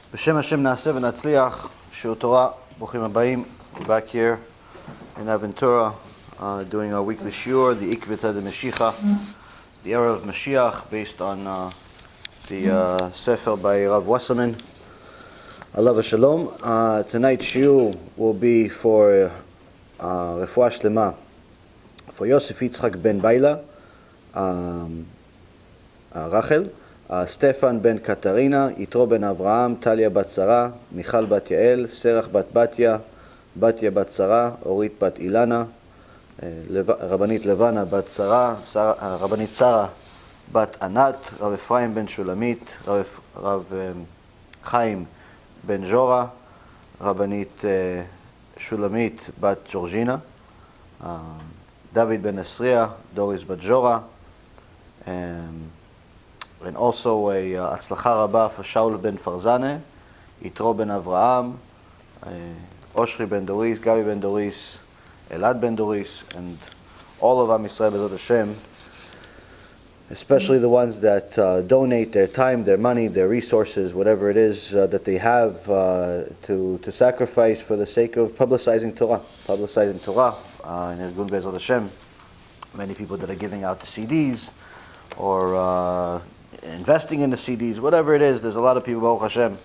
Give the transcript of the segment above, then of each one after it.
B'Shem Hashem Naaseh v'Natzliach, Shiur Torah, Bruchim Habayim. We're back here in Aventura, doing our weekly shiur, the Ikvita de Mashiach, the era of Mashiach, based on the Sefer by Rav Wasserman. Alav Shalom. Tonight's shiur will be for Refuah Shlema, for Yosef Yitzchak ben Baila, Rachel, Stefan ben Katarina, Yitro ben Avraham, Talia bat Sarah, Michal bat Yael, Serach bat Batya, Batya bat Sarah, Orit bat Ilana, Rabbanit Levana bat Sarah, Rabbanit Sarah bat Anat, Rav Ephraim ben Shulamit, Rav Chaim ben Jora, Rabbanit Shulamit bat Georgina, David ben Esriya, Doris bat Jora, and also a Atzlacha Rabba for Shaul ben Farzane, Yitro ben Avraham, Oshri ben Doris, Gabi ben Doris, Elad ben Doris, and all of Am Yisrael B'ezrat Hashem, especially the ones that donate their time, their money, their resources, whatever it is that they have to sacrifice for the sake of publicizing Torah. In Ergun B'ezrat Hashem, many people that are giving out the CDs, or investing in the CDs, whatever it is. There's a lot of people, Baruch Hashem,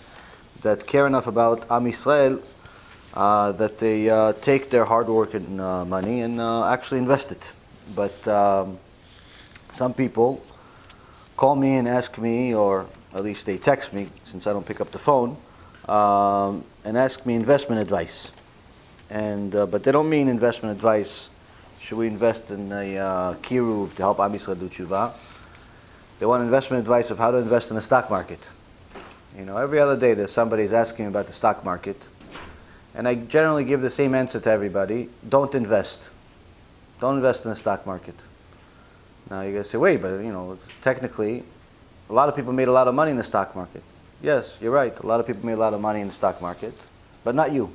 that care enough about Am Yisrael that they take their hard work and money and actually invest it. But some people call me and ask me, or at least they text me, since I don't pick up the phone, and ask me investment advice. But they don't mean investment advice. Should we invest in a kiruv to help Am Yisrael do tshuva? They want investment advice of how to invest in the stock market. You know, every other day there's somebody's asking me about the stock market, and I generally give the same answer to everybody: don't invest. Don't invest in the stock market. Now you're going to say, wait, but technically, a lot of people made a lot of money in the stock market. Yes, you're right. A lot of people made a lot of money in the stock market, but not you.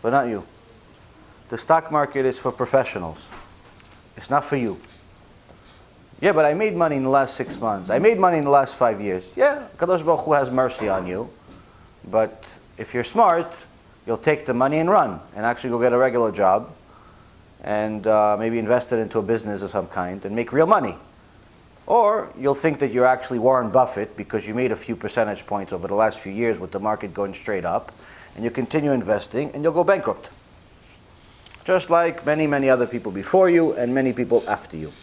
The stock market is for professionals. It's not for you. Yeah, but I made money in the last 6 months. I made money in the last 5 years. Yeah, Kadosh Baruch Hu has mercy on you. But if you're smart, you'll take the money and run, and actually go get a regular job, and maybe invest it into a business of some kind, and make real money. Or you'll think that you're actually Warren Buffett because you made a few percentage points over the last few years with the market going straight up, and you continue investing, and you'll go bankrupt. Just like many, many other people before you, and many people after you.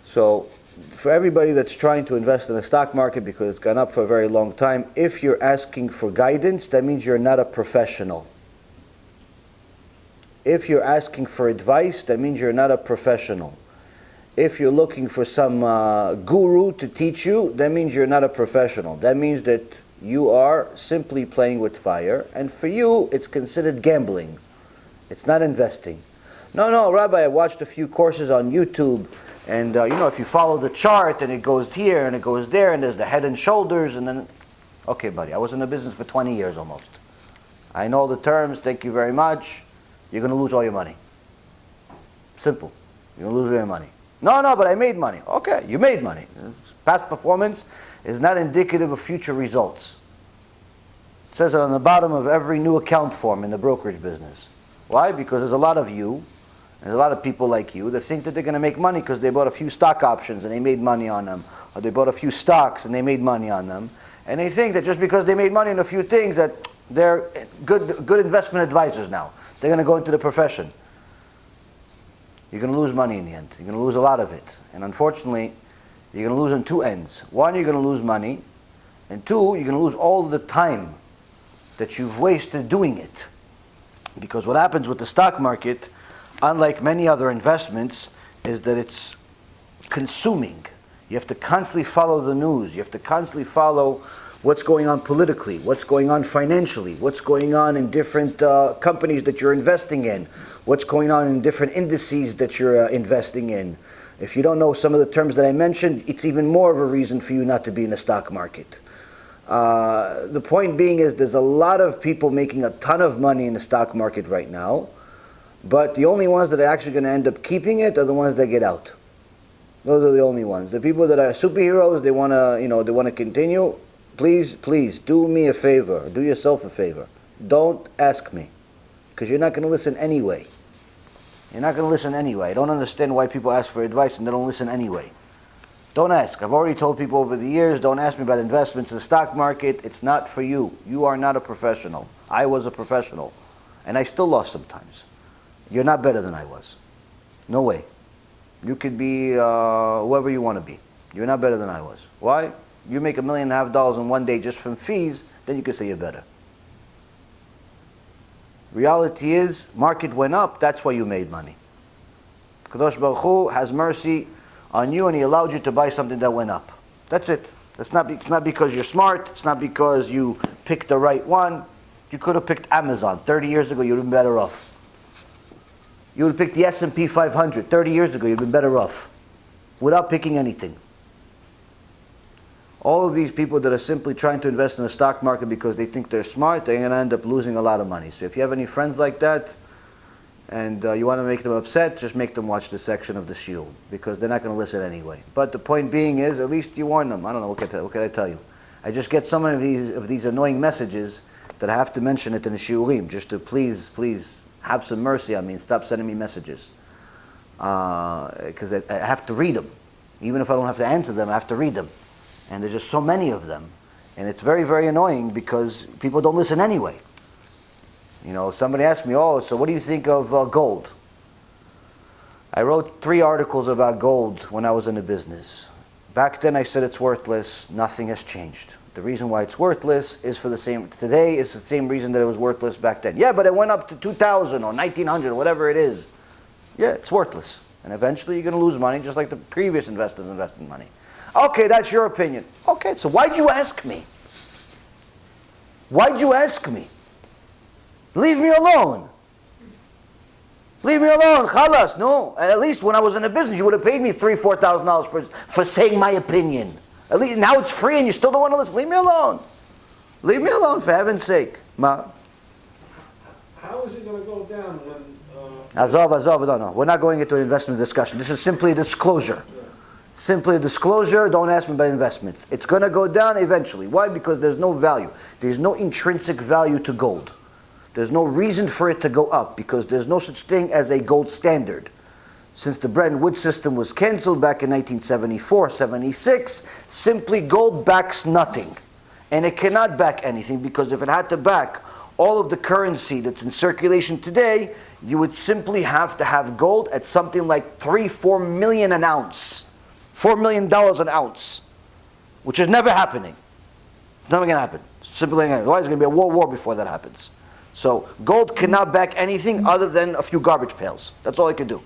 So, for everybody that's trying to invest in the stock market because it's gone up for a very long time, if you're asking for guidance, that means you're not a professional. If you're asking for advice, that means you're not a professional. If you're looking for some guru to teach you, that means you're not a professional. That means that you are simply playing with fire, and for you, it's considered gambling. It's not investing. No, Rabbi, I watched a few courses on YouTube, and if you follow the chart, and it goes here, and it goes there, and there's the head and shoulders, and then, okay, buddy, I was in the business for 20 years almost. I know the terms, thank you very much. You're going to lose all your money. Simple. You're going to lose all your money. No, but I made money. Okay, you made money. Past performance is not indicative of future results. It says it on the bottom of every new account form in the brokerage business. Why? Because there's a lot of you, there's a lot of people like you that think that they're going to make money because they bought a few stock options and they made money on them, or they bought a few stocks and they made money on them, and they think that just because they made money on a few things that they're good investment advisors now. They're going to go into the profession. You're going to lose money in the end. You're going to lose a lot of it. And unfortunately, you're going to lose on two ends. One, you're going to lose money, and two, you're going to lose all the time that you've wasted doing it. Because what happens with the stock market, unlike many other investments, is that it's consuming. You have to constantly follow the news. You have to constantly follow what's going on politically, what's going on financially, what's going on in different companies that you're investing in, what's going on in different indices that you're investing in. If you don't know some of the terms that I mentioned, it's even more of a reason for you not to be in the stock market. The point being is there's a lot of people making a ton of money in the stock market right now, but the only ones that are actually going to end up keeping it are the ones that get out. Those are the only ones. The people that are superheroes, they want to continue. please, do me a favor. Do yourself a favor. Don't ask me. Because you're not going to listen anyway. You're not going to listen anyway. I don't understand why people ask for advice and they don't listen anyway. Don't ask. I've already told people over the years, don't ask me about investments in the stock market. It's not for you. You are not a professional. I was a professional. And I still lost sometimes. You're not better than I was. No way. You could be whoever you want to be. You're not better than I was. Why? You make $1.5 million in one day just from fees, then you can say you're better. Reality is, market went up, that's why you made money. Kadosh Baruch Hu has mercy on you and He allowed you to buy something that went up. That's it. It's not because you're smart, it's not because you picked the right one. You could have picked Amazon. 30 years ago, you would have been better off. You would have picked the S&P 500. 30 years ago, you'd been better off. Without picking anything. All of these people that are simply trying to invest in the stock market because they think they're smart, they're going to end up losing a lot of money. So if you have any friends like that, and you want to make them upset, just make them watch this section of the shiur, because they're not going to listen anyway. But the point being is, at least you warn them. I don't know, what can I tell you? I just get some of these annoying messages that I have to mention it in the shiurim, just to please have some mercy on me and stop sending me messages. Because I have to read them. Even if I don't have to answer them, I have to read them. And there's just so many of them. And it's very, very annoying because people don't listen anyway. You know, somebody asked me, so what do you think of gold? I wrote 3 articles about gold when I was in the business. Back then I said it's worthless. Nothing has changed. The reason why it's worthless is today is the same reason that it was worthless back then. Yeah, but it went up to 2,000 or 1,900 or whatever it is. Yeah, it's worthless. And eventually you're going to lose money just like the previous investors invested money. Okay, that's your opinion. Okay, so why'd you ask me? Why'd you ask me? Leave me alone. Leave me alone. Khalas. No, at least when I was in the business, you would have paid me $3,000, $4,000 for saying my opinion. At least now it's free and you still don't want to listen. Leave me alone. Leave me alone, for heaven's sake. Ma. How is it going to go down when... Azov, no. We're not going into an investment discussion. This is simply a disclosure. Simply a disclosure, don't ask me about investments. It's going to go down eventually. Why? Because there's no value. There's no intrinsic value to gold. There's no reason for it to go up because there's no such thing as a gold standard. Since the Bretton Woods system was canceled back in 1974, 76, simply gold backs nothing. And it cannot back anything because if it had to back all of the currency that's in circulation today, you would simply have to have gold at something like 3-4 million an ounce. $4 million an ounce, which is never happening. It's never going to happen. Simply not. Why? There's going to be a world war before that happens. So gold cannot back anything other than a few garbage pails. That's all it can do.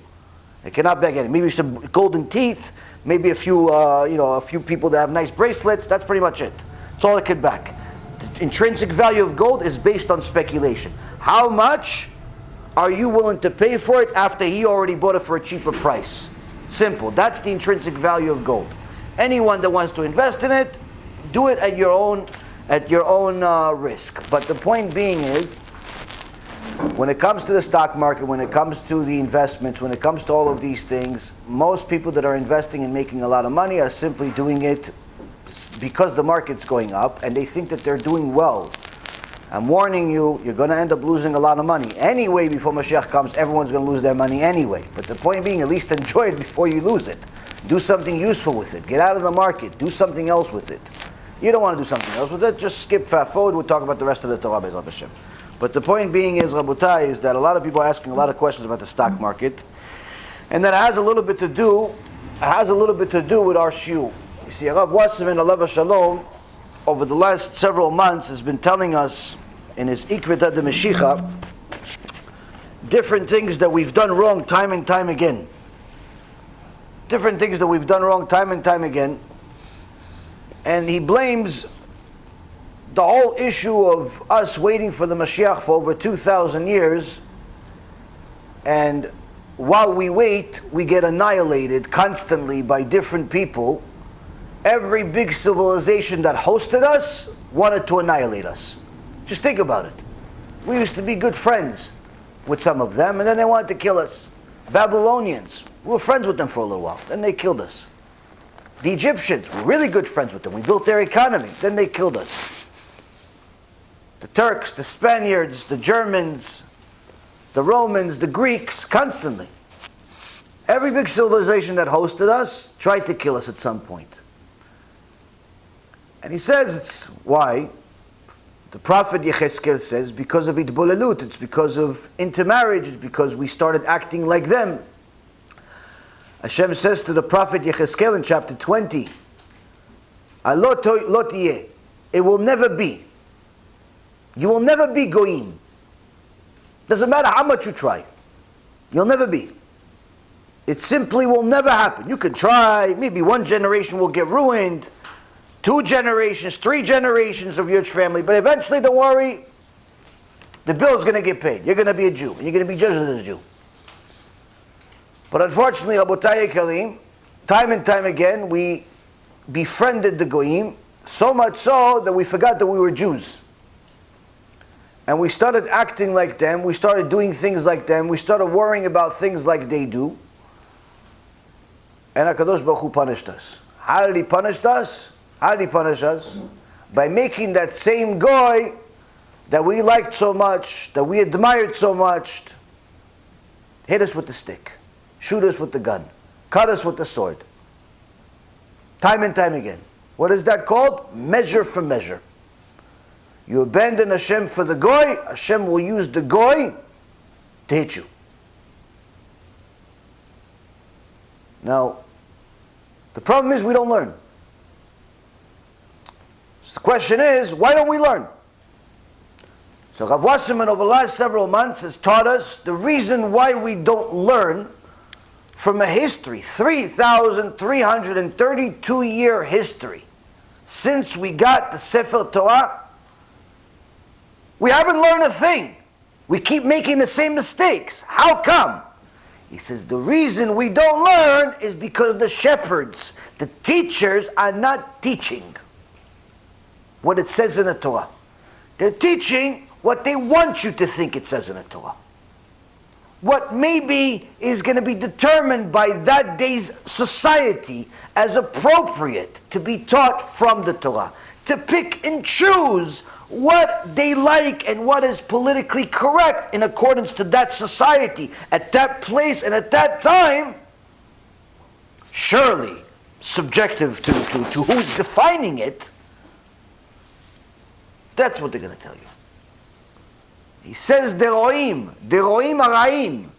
It cannot back anything. Maybe some golden teeth. Maybe a few people that have nice bracelets. That's pretty much it. That's all it can back. The intrinsic value of gold is based on speculation. How much are you willing to pay for it after he already bought it for a cheaper price? Simple. That's the intrinsic value of gold. Anyone that wants to invest in it, do it at your own risk. But the point being is, when it comes to the stock market, when it comes to the investments, when it comes to all of these things, most people that are investing and making a lot of money are simply doing it because the market's going up and they think that they're doing well. I'm warning you, you're going to end up losing a lot of money. Anyway, before MaShiach comes, everyone's going to lose their money anyway. But the point being, at least enjoy it before you lose it. Do something useful with it. Get out of the market. Do something else with it. You don't want to do something else with it, just skip fast forward. We'll talk about the rest of the Torah, Be'ezrat Hashem. But the point being is, Rabotai, is that a lot of people are asking a lot of questions about the stock market. And that has a little bit to do with our shiur. You see, Rav Wasserman, alav shalom, over the last several months has been telling us in his Ikvita de Meshicha different things that we've done wrong time and time again. Different things that we've done wrong time and time again. And he blames the whole issue of us waiting for the Mashiach for over 2,000 years, and while we wait, we get annihilated constantly by different people. Every big civilization that hosted us wanted to annihilate us. Just think about it. We used to be good friends with some of them, and then they wanted to kill us. Babylonians, we were friends with them for a little while, then they killed us. The Egyptians, we're really good friends with them. We built their economy. Then they killed us. The Turks, the Spaniards, the Germans, the Romans, the Greeks, constantly. Every big civilization that hosted us tried to kill us at some point. And he says it's why. The prophet Yechezkel says because of itbolelut, it's because of intermarriage, it's because we started acting like them. Hashem says to the prophet Yechezkel in chapter 20, Alot yeh, it will never be. You will never be goyim. Doesn't matter how much you try. You'll never be. It simply will never happen. You can try, maybe one generation will get ruined, 2 generations, 3 generations of your family, but eventually, don't worry, the bill's going to get paid. You're going to be a Jew, and you're going to be judged as a Jew. But unfortunately, Rabotai Kalim, time and time again, we befriended the Goyim, so much so that we forgot that we were Jews. And we started acting like them, we started doing things like them, we started worrying about things like they do. And HaKadosh Baruch Hu punished us. How did he punish us? How did he punish us? By making that same Goy that we liked so much, that we admired so much, hit us with the stick, shoot us with the gun, cut us with the sword. Time and time again. What is that called? Measure for measure. You abandon Hashem for the Goy, Hashem will use the Goy to hit you. Now, the problem is we don't learn. So the question is, why don't we learn? So Rav Wasserman over the last several months has taught us the reason why we don't learn from a history, 3,332-year history, since we got the Sefer Torah. We haven't learned a thing. We keep making the same mistakes. How come? He says the reason we don't learn is because the shepherds, the teachers, are not teaching what it says in the Torah. They're teaching what they want you to think it says in the Torah. What maybe is going to be determined by that day's society as appropriate to be taught from the Torah. To pick and choose what they like and what is politically correct in accordance to that society, at that place and at that time, surely subjective to who's defining it. That's what they're going to tell you. He says, Deroim Araim,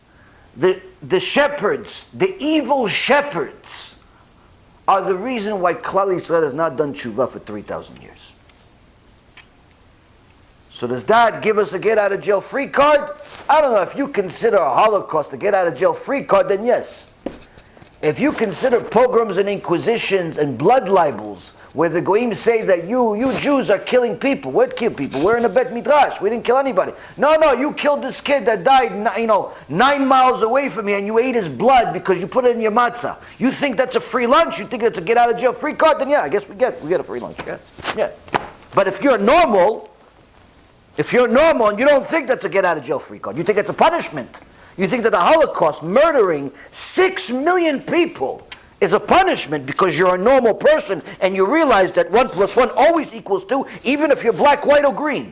the shepherds, the evil shepherds, are the reason why Klal Yisrael has not done tshuva for 3,000 years. So does that give us a get-out-of-jail-free card? I don't know. If you consider a Holocaust a get-out-of-jail-free card, then yes. If you consider pogroms and inquisitions and blood libels, where the Goyim say that you Jews are killing people. What kill people? We're in a Bet Midrash. We didn't kill anybody. No, you killed this kid that died 9 miles away from you and you ate his blood because you put it in your matzah. You think that's a free lunch? You think that's a get-out-of-jail-free card? Then yeah, I guess we get a free lunch. Yeah. But if you're normal and you don't think that's a get-out-of-jail-free card, you think it's a punishment. You think that the Holocaust, murdering 6 million people, is a punishment because you're a normal person and you realize that 1 + 1 always equals 2, even if you're black, white, or green.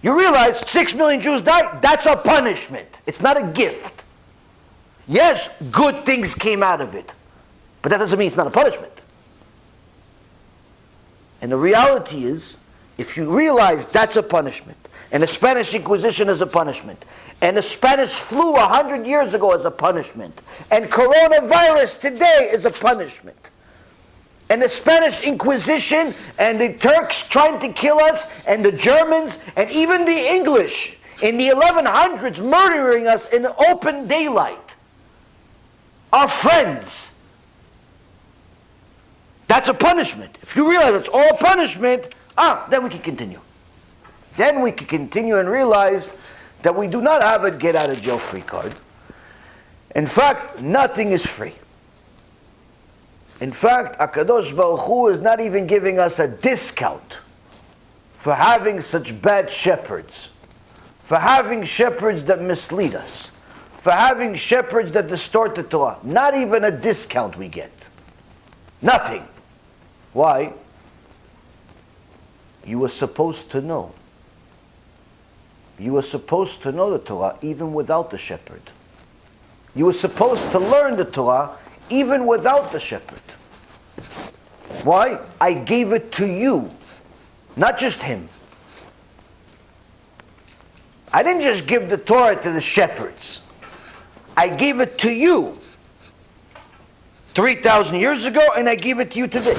You realize 6 million Jews died, that's a punishment. It's not a gift. Yes, good things came out of it, but that doesn't mean it's not a punishment. And the reality is, if you realize that's a punishment, and the Spanish Inquisition is a punishment, and the Spanish flu 100 years ago is a punishment, and coronavirus today is a punishment, and the Spanish Inquisition and the Turks trying to kill us, and the Germans, and even the English in the 1100s murdering us in open daylight, our friends. That's a punishment. If you realize it's all punishment, then we can continue. Then we can continue and realize that we do not have a get-out-of-jail-free card. In fact, nothing is free. In fact, HaKadosh Baruch Hu is not even giving us a discount for having such bad shepherds, for having shepherds that mislead us, for having shepherds that distort the Torah. Not even a discount we get. Nothing. Why? You were supposed to know. You were supposed to know the Torah even without the shepherd. You were supposed to learn the Torah even without the shepherd. Why? I gave it to you, not just him. I didn't just give the Torah to the shepherds. I gave it to you 3,000 years ago, and I give it to you today.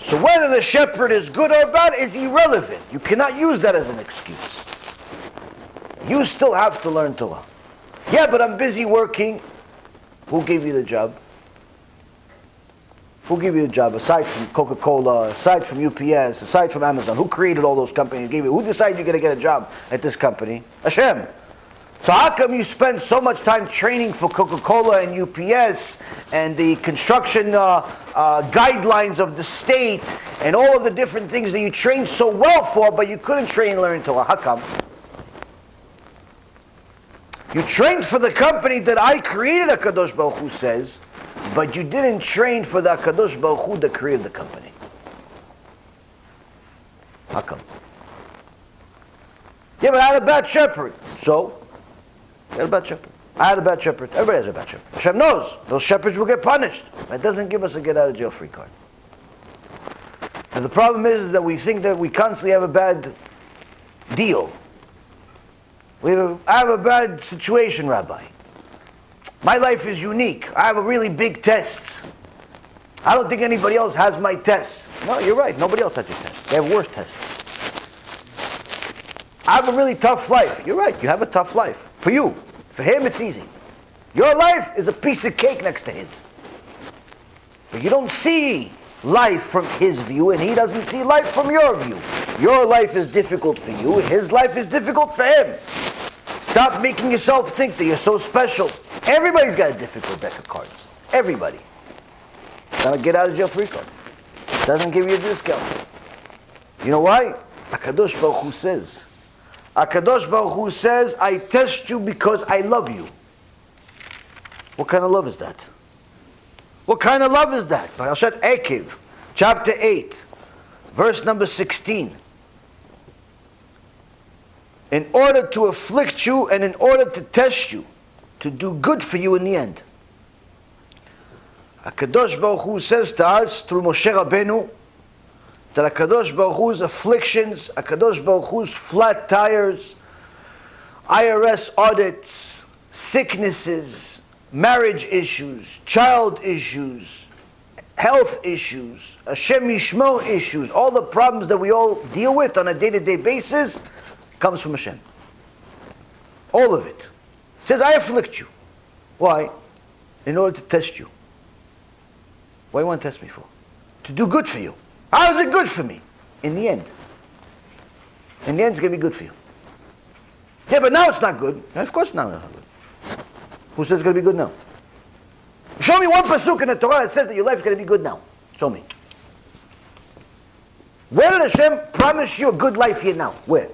So whether the shepherd is good or bad is irrelevant. You cannot use that as an excuse. You still have to learn Torah. Yeah, but I'm busy working. Who gave you the job? Who gave you the job? Aside from Coca-Cola, aside from UPS, aside from Amazon, who created all those companies? Who decided you're going to get a job at this company? Hashem. So how come you spend so much time training for Coca-Cola and UPS and the construction guidelines of the state and all of the different things that you trained so well for, but you couldn't train and learn Torah? How come? You trained for the company that I created, HaKadosh Baruch Hu says, but you didn't train for the HaKadosh Baruch Hu that created the company. How come? Yeah, but I had a bad shepherd. So? I had a bad shepherd. I had a bad shepherd. Everybody has a bad shepherd. Hashem knows. Those shepherds will get punished. That doesn't give us a get out of jail free card. And the problem is that we think that we constantly have a bad deal. I have a bad situation, Rabbi. My life is unique. I have a really big tests. I don't think anybody else has my tests. No, you're right. Nobody else has your tests. They have worse tests. I have a really tough life. You're right. You have a tough life. For you. For him, it's easy. Your life is a piece of cake next to his. But you don't see life from his view, and he doesn't see life from your view. Your life is difficult for you. His life is difficult for him. Stop making yourself think that you're so special. Everybody's got a difficult deck of cards. Everybody. Gotta get out of jail free card. Doesn't give you a discount. You know why? HaKadosh Baruch Hu says. HaKadosh Baruch Hu says, I test you because I love you. What kind of love is that? What kind of love is that? Parashat Ekev, chapter 8, verse number 16. In order to afflict you and in order to test you, to do good for you in the end. HaKadosh Baruch Hu says to us through Moshe Rabbeinu that HaKadosh Baruch Hu's afflictions, HaKadosh Baruch Hu's flat tires, IRS audits, sicknesses, marriage issues, child issues, health issues, Hashem Yishmo issues, all the problems that we all deal with on a day-to-day basis comes from Hashem. All of it. It says, I afflict you. Why? In order to test you. What do you want to test me for? To do good for you. How is it good for me? In the end. In the end, it's going to be good for you. Yeah, but now it's not good. Of course now it's not good. Who says it's going to be good now? Show me one pasuk in the Torah that says that your life is going to be good now. Show me. Where did Hashem promise you a good life here now? Where?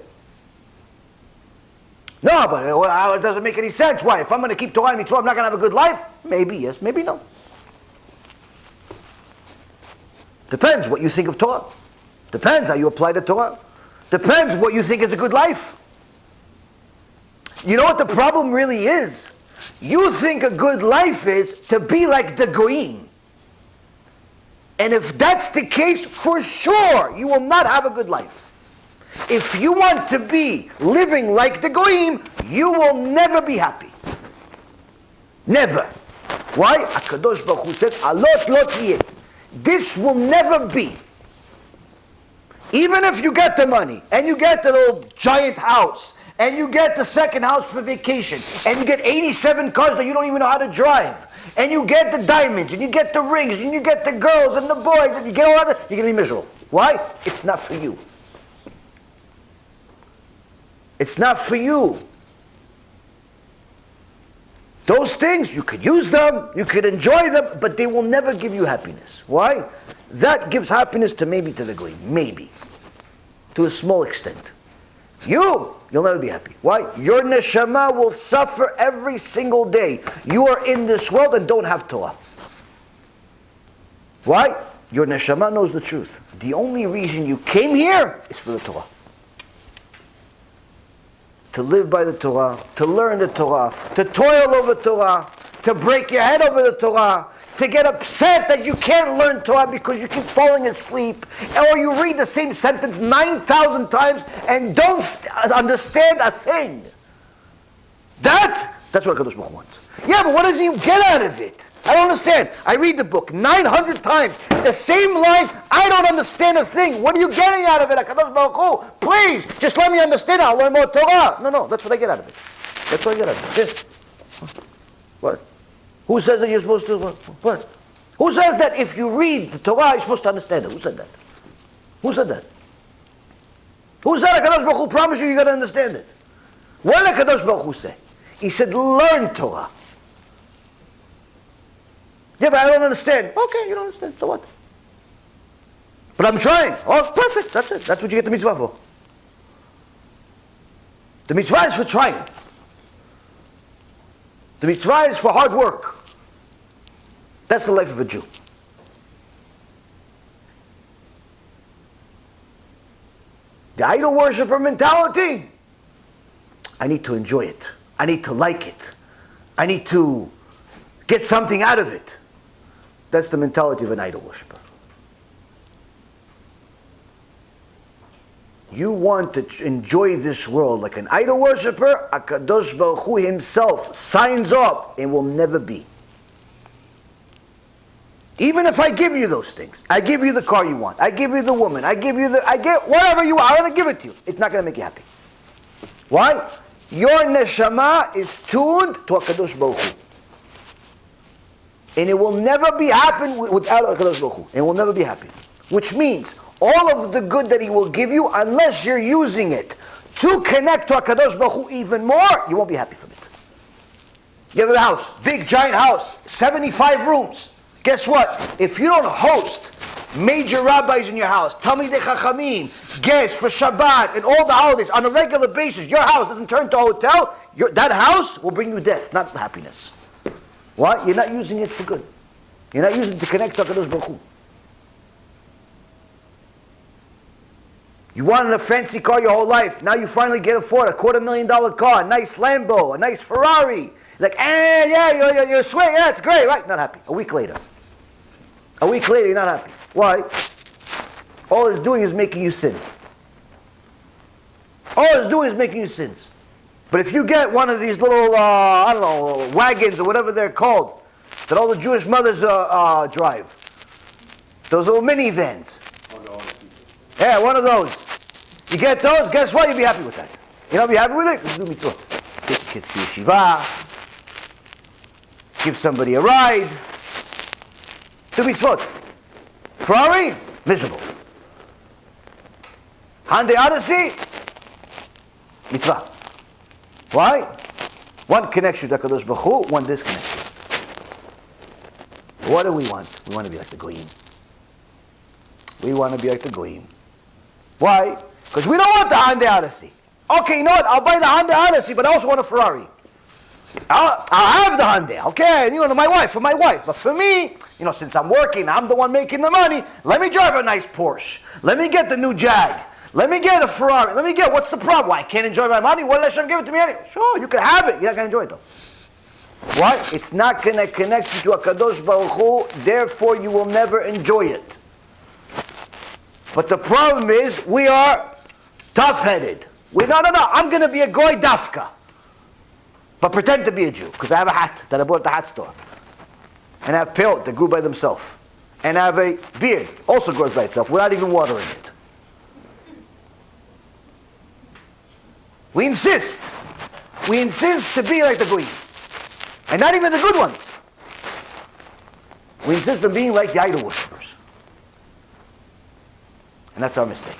No, but it doesn't make any sense. Why? If I'm going to keep Torah and Mitzvah, I'm not going to have a good life? Maybe yes, maybe no. Depends what you think of Torah. Depends how you apply the Torah. Depends what you think is a good life. You know what the problem really is? You think a good life is to be like the Goyim. And if that's the case, for sure, you will not have a good life. If you want to be living like the Goyim, you will never be happy. Never. Why? HaKadosh Baruch Hu says, Alot lot yeh. This will never be. Even if you get the money, and you get the little giant house, and you get the second house for vacation, and you get 87 cars that you don't even know how to drive, and you get the diamonds, and you get the rings, and you get the girls and the boys, and you get all that, you're going to be miserable. Why? It's not for you. It's not for you. Those things, you could use them, you could enjoy them, but they will never give you happiness. Why? That gives happiness to maybe to the goyim. Maybe. To a small extent. You'll never be happy. Why? Your neshama will suffer every single day. You are in this world and don't have Torah. Why? Your neshama knows the truth. The only reason you came here is for the Torah. To live by the Torah, to learn the Torah, to toil over Torah, to break your head over the Torah, to get upset that you can't learn Torah because you keep falling asleep, or you read the same sentence 9,000 times and don't understand a thing. That's what HaKadosh Baruch Hu wants. Yeah, but what does he get out of it? I don't understand. I read the book 900 times, the same line, I don't understand a thing. What are you getting out of it, HaKadosh Baruch Hu? Please, just let me understand it, I'll learn more Torah. No, that's what I get out of it. That's what I get out of it. Yes. What? Who says that you're supposed to? What? Who says that if you read the Torah, you're supposed to understand it? Who said that? Who said that? Who said HaKadosh Baruch Hu promised you got to understand it? What did HaKadosh Baruch Hu say? He said, learn Torah. Yeah, but I don't understand. Okay, you don't understand. So what? But I'm trying. Oh, perfect. That's it. That's what you get the mitzvah for. The mitzvah is for trying. The mitzvah is for hard work. That's the life of a Jew. The idol worshiper mentality, I need to enjoy it. I need to like it. I need to get something out of it. That's the mentality of an idol worshiper. You want to enjoy this world like an idol worshiper, HaKadosh Baruch Hu himself signs off, it will never be. Even if I give you those things, I give you the car you want, I give you the woman, I get whatever you want, I'm going to give it to you. It's not going to make you happy. Why? Your neshama is tuned to HaKadosh Baruch Hu. And it will never be happen without HaKadosh Baruch Hu. It will never be happy. Which means, all of the good that he will give you, unless you're using it to connect to HaKadosh Baruch Hu even more, you won't be happy from it. You have a house, big giant house, 75 rooms. Guess what? If you don't host major rabbis in your house, Talmidei Chachamim, guests for Shabbat and all the holidays on a regular basis, your house doesn't turn to a hotel, that house will bring you death, not happiness. Why? You're not using it for good. You're not using it to connect to HaKadosh Baruch Hu. You wanted a fancy car your whole life. Now you finally get afford a $250,000 car, a nice Lambo, a nice Ferrari. Like, yeah, you're sweet, yeah, it's great, right? Not happy. A week later, you're not happy. Why? All it's doing is making you sin. All it's doing is making you sins. But if you get one of these little, wagons or whatever they're called, that all the Jewish mothers drive, those little minivans. Yeah, one of those. You get those, guess what? You'll be happy with that. You know, be happy with it? Do mitzvot. Take the kids to yeshiva. Give somebody a ride. Do mitzvot. Ferrari? Miserable. Hyundai Odyssey? Mitzvah. Why? One connects you to HaKadosh Baruch Hu, one disconnects you. What do we want? We want to be like the Goyim. We want to be like the Goyim. Why? Because we don't want the Hyundai Odyssey. Okay, you know what? I'll buy the Hyundai Odyssey, but I also want a Ferrari. I'll have the Hyundai, okay? And for my wife. But for me, since I'm working, I'm the one making the money, let me drive a nice Porsche. Let me get the new Jag. Let me get a Ferrari. What's the problem? Why? I can't enjoy my money? What did Hashem give it to me anyway? Sure, you can have it. You're not going to enjoy it though. Why? It's not going to connect you to HaKadosh Baruch Hu, therefore you will never enjoy it. But the problem is, we are tough-headed. No, I'm going to be a goy dafka. But pretend to be a Jew, because I have a hat that I bought at the hat store. And I have peot that grew by themselves. And I have a beard, also grows by itself, without even watering it. We insist to be like the goyim. And not even the good ones. We insist on being like the idol worshippers. And that's our mistake.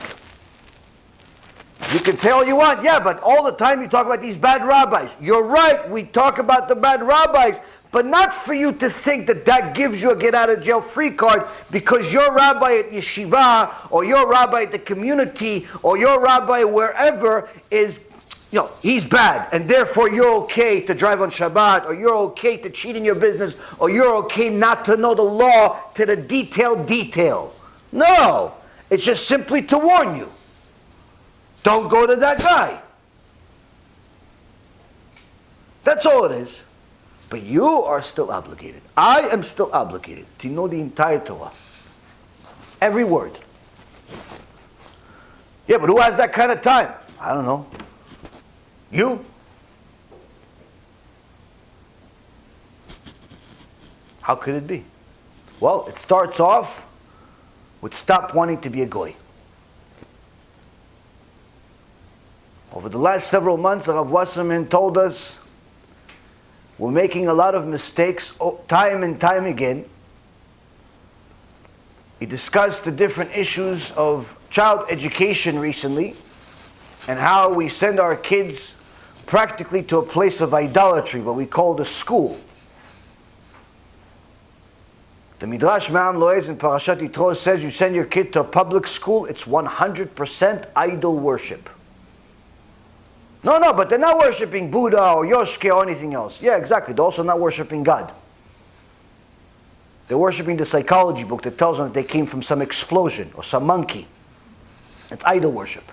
You can say all you want, yeah, but all the time you talk about these bad rabbis. You're right, we talk about the bad rabbis, But not for you to think that that gives you a get-out-of-jail-free card because your rabbi at yeshiva, or your rabbi at the community, or your rabbi wherever is, he's bad, and therefore you're okay to drive on Shabbat, or you're okay to cheat in your business, or you're okay not to know the law to the detail. No, it's just simply to warn you. Don't go to that guy. That's all it is. But you are still obligated. I am still obligated to know the entire Torah. Every word. Yeah, but who has that kind of time? I don't know. You? How could it be? Well, it starts off with stop wanting to be a goy. Over the last several months, Rav Wasserman told us we're making a lot of mistakes time and time again. He discussed the different issues of child education recently and how we send our kids practically to a place of idolatry, what we call the school. The Midrash Ma'am Loez in Parashat Yitro says you send your kid to a public school, it's 100% idol worship. No, but they're not worshiping Buddha or Yoshke or anything else. Yeah, exactly. They're also not worshiping God. They're worshiping the psychology book that tells them that they came from some explosion or some monkey. It's idol worship.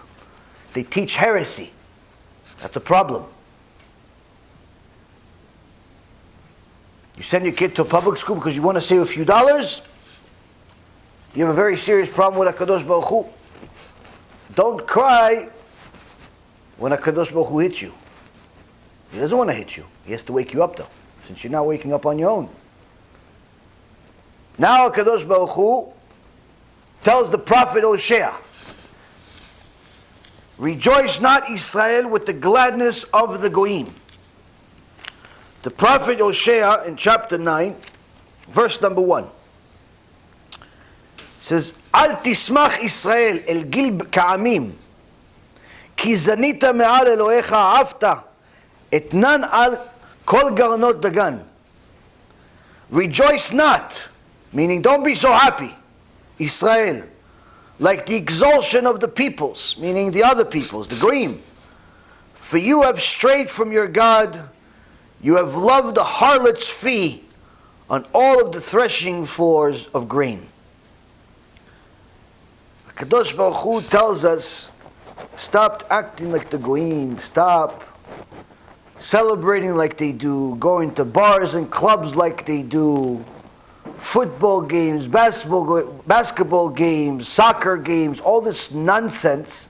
They teach heresy. That's a problem. You send your kid to a public school because you want to save a few dollars, you have a very serious problem with HaKadosh Baruch Hu. Don't cry when HaKadosh Baruch Hu hits you. He doesn't want to hit you. He has to wake you up though, since you're not waking up on your own. Now HaKadosh Baruch Hu tells the prophet Hoshea, rejoice not Israel with the gladness of the Goyim. The prophet Hoshea in chapter 9, verse number 1, says, Al tismach Israel el gil ka'amim, כי זנית מעל אלוהיך אהבת אתנן על כל גרנות דגן. Rejoice not, meaning don't be so happy, Israel, like the exaltation of the peoples, meaning the other peoples, the Goyim. For you have strayed from your God, you have loved the harlot's fee on all of the threshing floors of grain. Kadosh Baruch Hu tells us, stop acting like the Goyim. Stop celebrating like they do. Going to bars and clubs like they do. Football games, basketball games, soccer games, all this nonsense.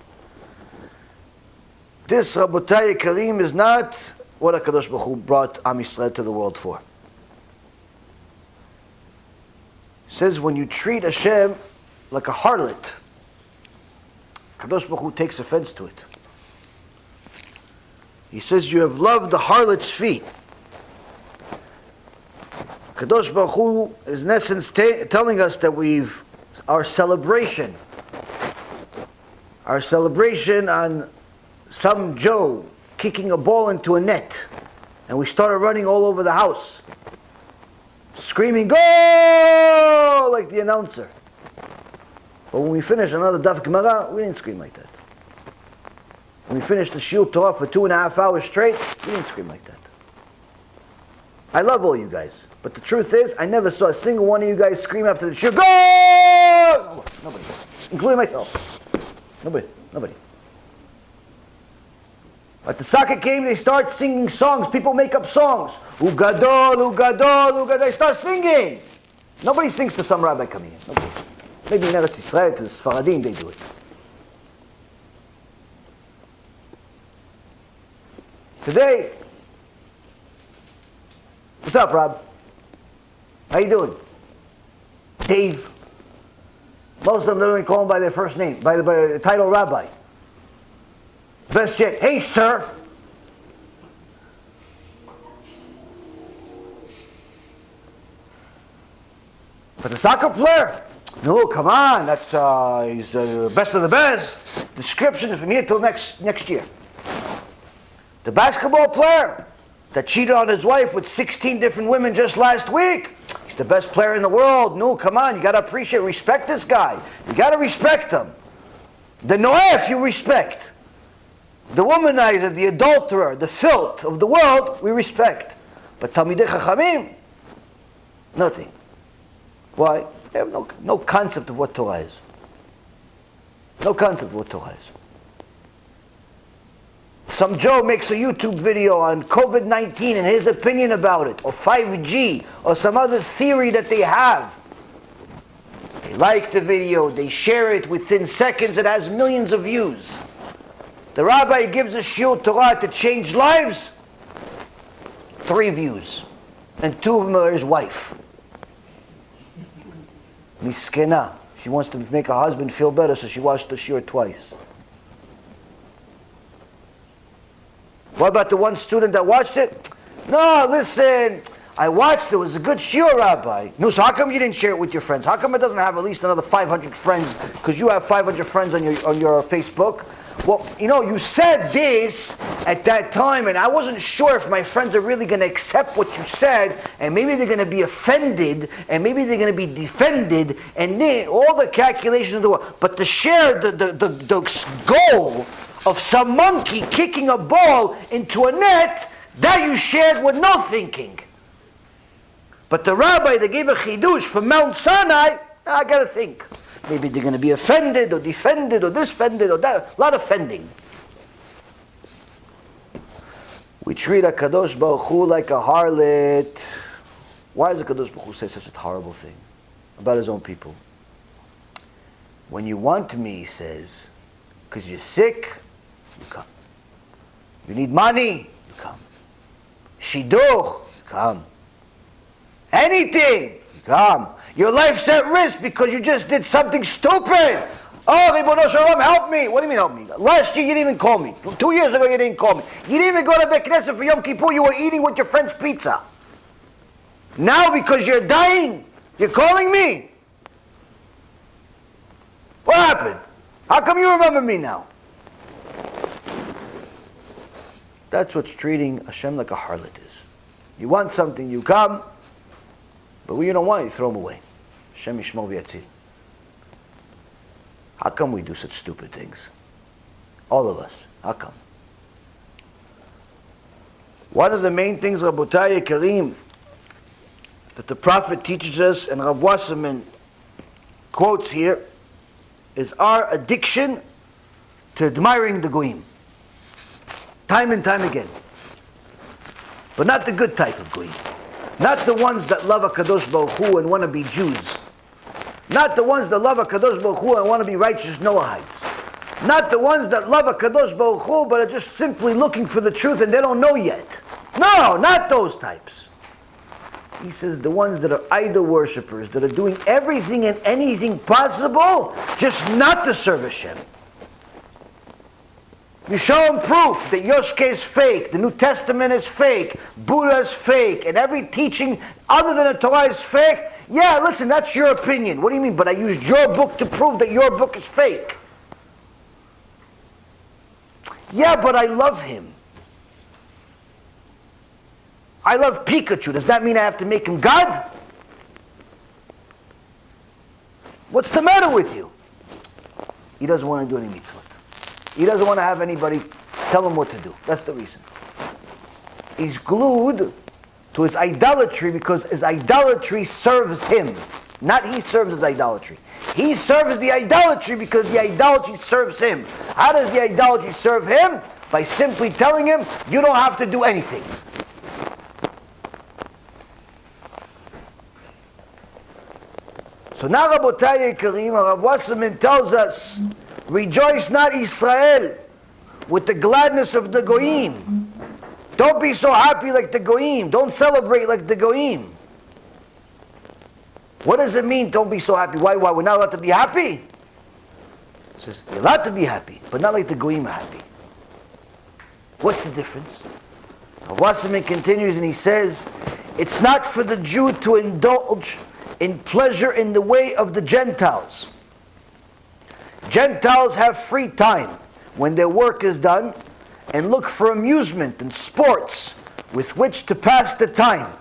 This, Rabotai Karim, is not what HaKadosh Baruch Hu brought Am Yisrael to the world for. It says when you treat Hashem like a harlot, Kadosh Baruch Hu takes offense to it. He says, you have loved the harlot's feet. Kadosh Baruch Hu is in essence telling us that our celebration on some Joe kicking a ball into a net, and we started running all over the house, screaming, "Go!" like the announcer. But when we finished another Daf Gemara, we didn't scream like that. When we finished the Shiur Torah for 2.5 hours straight, we didn't scream like that. I love all you guys, but the truth is, I never saw a single one of you guys scream after the Shiur, "Go!" Nobody, including myself. Nobody. At the soccer game, they start singing songs. People make up songs. Ugadol, Ugadol, Ugadol. They start singing. Nobody sings to some rabbi coming in. Nobody. Maybe in Eretz Yisrael, to the Sfaradim, they do it. Today, what's up, Rob? How you doing? Dave. Most of them don't even call him by their first name, by the title rabbi. Best yet, hey, sir. But the soccer player, no, come on, that's he's the best of the best. Description is from here till next year. The basketball player, that cheated on his wife with 16 different women just last week. He's the best player in the world. No, come on, you got to appreciate, respect this guy. You got to respect him. The noef you respect. The womanizer, the adulterer, the filth of the world, we respect. But Talmidei Chachamim, nothing. Why? They have no concept of what Torah is. No concept of what Torah is. Some Joe makes a YouTube video on COVID-19 and his opinion about it, or 5G, or some other theory that they have. They like the video, they share it, within seconds it has millions of views. The rabbi gives a shiur Torah to change lives, 3 views, and 2 of them are his wife. Miskena. She wants to make her husband feel better, so she watched the shiur twice. What about the one student that watched it? No, listen, I watched it. It was a good shiur, Rabbi. No, so how come you didn't share it with your friends? How come it doesn't have at least another 500 friends? Because you have 500 friends on your Facebook. Well, you said this at that time, and I wasn't sure if my friends are really going to accept what you said, and maybe they're going to be offended, and maybe they're going to be defended, and then all the calculations of the world. But to share the goal of some monkey kicking a ball into a net, that you shared with no thinking. But the rabbi that gave a chidush from Mount Sinai, I got to think. Maybe they're going to be offended or defended or disfended or that. A lot of offending. We treat a Kadosh Baruch Hu like a harlot. Why does the Kadosh Baruch Hu say such a horrible thing about his own people? When you want me, he says, because you're sick, you come. You need money, you come. Shidduch, you come. Anything, you come. Your life's at risk because you just did something stupid. Oh, Ribono Shalom, help me. What do you mean help me? Last year you didn't even call me. 2 years ago you didn't call me. You didn't even go to Beit Knesset for Yom Kippur. You were eating with your friend's pizza. Now because you're dying, you're calling me. What happened? How come you remember me now? That's what's treating Hashem like a harlot is. You want something, you come. But when you don't want it, you throw them away. Hashem Yishmor v'yatzil. How come we do such stupid things? All of us. How come? One of the main things, Rabotai Yekarim, that the Prophet teaches us, and Rav Wasserman quotes here, is our addiction to admiring the goyim. Time and time again. But not the good type of goyim. Not the ones that love HaKadosh Baruch Hu and want to be Jews. Not the ones that love HaKadosh Baruch Hu and want to be righteous Noahites. Not the ones that love HaKadosh Baruch Hu but are just simply looking for the truth and they don't know yet. No, not those types. He says the ones that are idol worshippers, that are doing everything and anything possible just not to serve Hashem. You show them proof that Yoshke is fake, the New Testament is fake, Buddha is fake, and every teaching other than the Torah is fake. Yeah, listen, that's your opinion. What do you mean? But I used your book to prove that your book is fake. Yeah, but I love him. I love Pikachu. Does that mean I have to make him God? What's the matter with you? He doesn't want to do any mitzvot. He doesn't want to have anybody tell him what to do. That's the reason. He's glued to his idolatry because his idolatry serves him. Not he serves his idolatry. He serves the idolatry because the idolatry serves him. How does the idolatry serve him? By simply telling him, you don't have to do anything. So now Rabotai Yekarim, Rav Wasserman tells us, rejoice not Israel with the gladness of the Goyim. Don't be so happy like the Goyim. Don't celebrate like the Goyim. What does it mean, don't be so happy? Why? We're not allowed to be happy? He says, you're allowed to be happy, but not like the Goyim are happy. What's the difference? Wasserman continues and he says, it's not for the Jew to indulge in pleasure in the way of the Gentiles. Gentiles have free time when their work is done and look for amusement and sports with which to pass the time.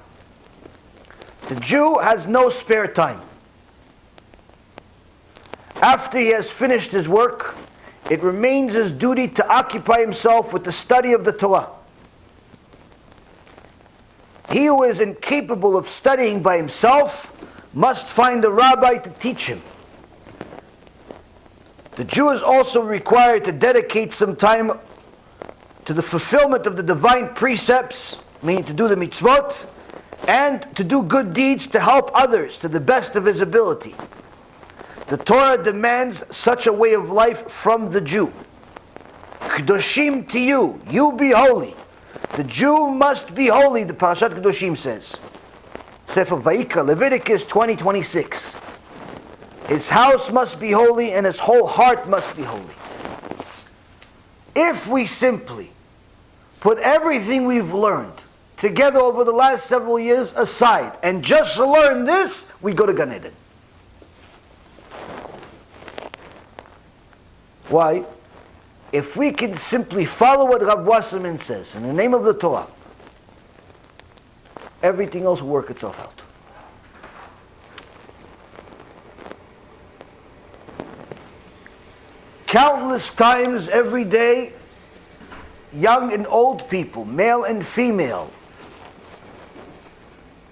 The Jew has no spare time. After he has finished his work, it remains his duty to occupy himself with the study of the Torah. He who is incapable of studying by himself must find a rabbi to teach him. The Jew is also required to dedicate some time to the fulfillment of the divine precepts, meaning to do the mitzvot, and to do good deeds to help others to the best of his ability. The Torah demands such a way of life from the Jew. Kedoshim Tiyu, you be holy. The Jew must be holy, the Parashat Kedoshim says. Sefer Vayikra, Leviticus 20:26. His house must be holy and his whole heart must be holy. If we simply put everything we've learned together over the last several years aside and just learn this, we go to Gan Eden. Why? If we can simply follow what Rav Wasserman says in the name of the Torah, everything else will work itself out. Countless times every day, young and old people, male and female,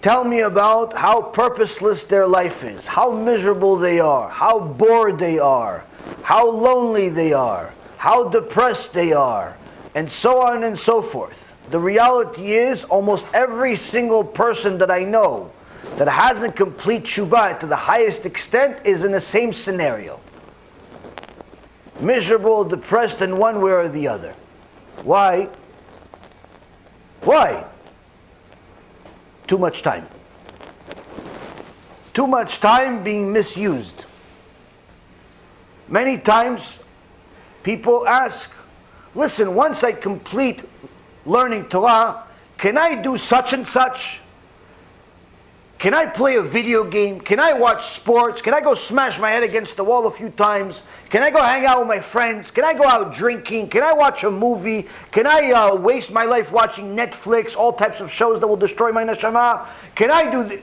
tell me about how purposeless their life is, how miserable they are, how bored they are, how lonely they are, how depressed they are, and so on and so forth. The reality is, almost every single person that I know that hasn't complete tshuva to the highest extent is in the same scenario. Miserable, depressed in one way or the other. Why? Why? Too much time. Too much time being misused. Many times, people ask, listen, once I complete learning Torah, can I do such and such? Can I play a video game? Can I watch sports? Can I go smash my head against the wall a few times? Can I go hang out with my friends? Can I go out drinking? Can I watch a movie? Can I waste my life watching Netflix, all types of shows that will destroy my neshama? Can I do the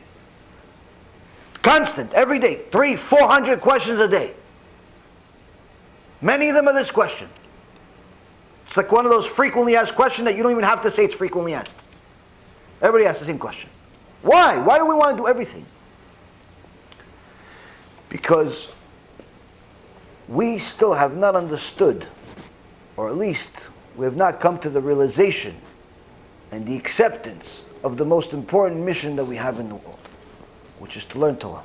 constant, every day, 300-400 questions a day? Many of them are this question. It's like one of those frequently asked questions that you don't even have to say it's frequently asked. Everybody asks the same question. Why? Why do we want to do everything? Because we still have not understood, or at least we have not come to the realization and the acceptance of the most important mission that we have in the world, which is to learn Torah.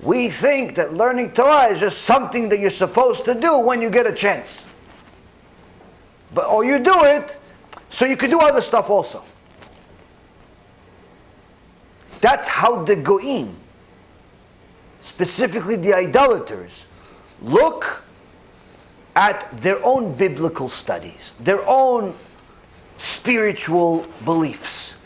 We think that learning Torah is just something that you're supposed to do when you get a chance. Or you do it so you can do other stuff also. That's how the goyim, specifically the idolaters, look at their own biblical studies, their own spiritual beliefs.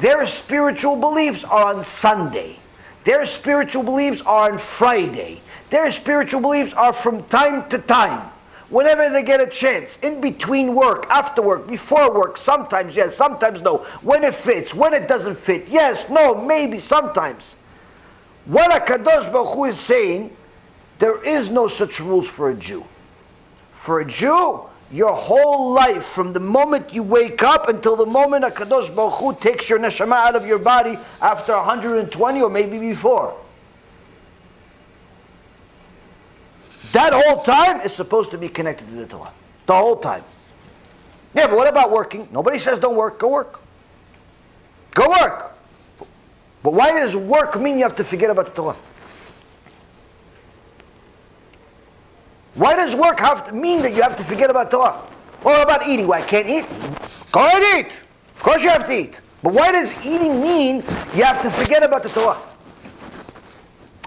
Their spiritual beliefs are on Sunday. Their spiritual beliefs are on Friday. Their spiritual beliefs are from time to time. Whenever they get a chance, in between work, after work, before work, sometimes yes, sometimes no. When it fits, when it doesn't fit, yes, no, maybe, sometimes. What HaKadosh Baruch Hu is saying, there is no such rules for a Jew. For a Jew, your whole life, from the moment you wake up until the moment HaKadosh Baruch Hu takes your neshama out of your body after 120 or maybe before. That whole time is supposed to be connected to the Torah. The whole time. Yeah, but what about working? Nobody says don't work. Go work. Go work. But why does work mean you have to forget about the Torah? Why does work have to mean that you have to forget about Torah? Or about eating? Why, I can't eat? Go ahead and eat. Of course you have to eat. But why does eating mean you have to forget about the Torah?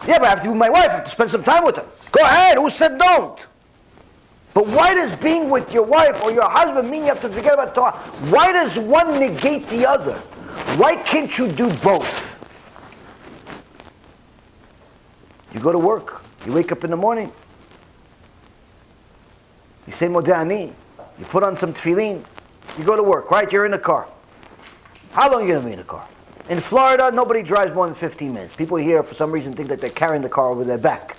Yeah, but I have to be with my wife. I have to spend some time with her. Go ahead. Who said don't? But why does being with your wife or your husband mean you have to forget about Torah? Why does one negate the other? Why can't you do both? You go to work. You wake up in the morning. You say Modeh Ani. You put on some tefillin. You go to work, right? You're in the car. How long are you going to be in the car? In Florida, nobody drives more than 15 minutes. People here, for some reason, think that they're carrying the car over their back.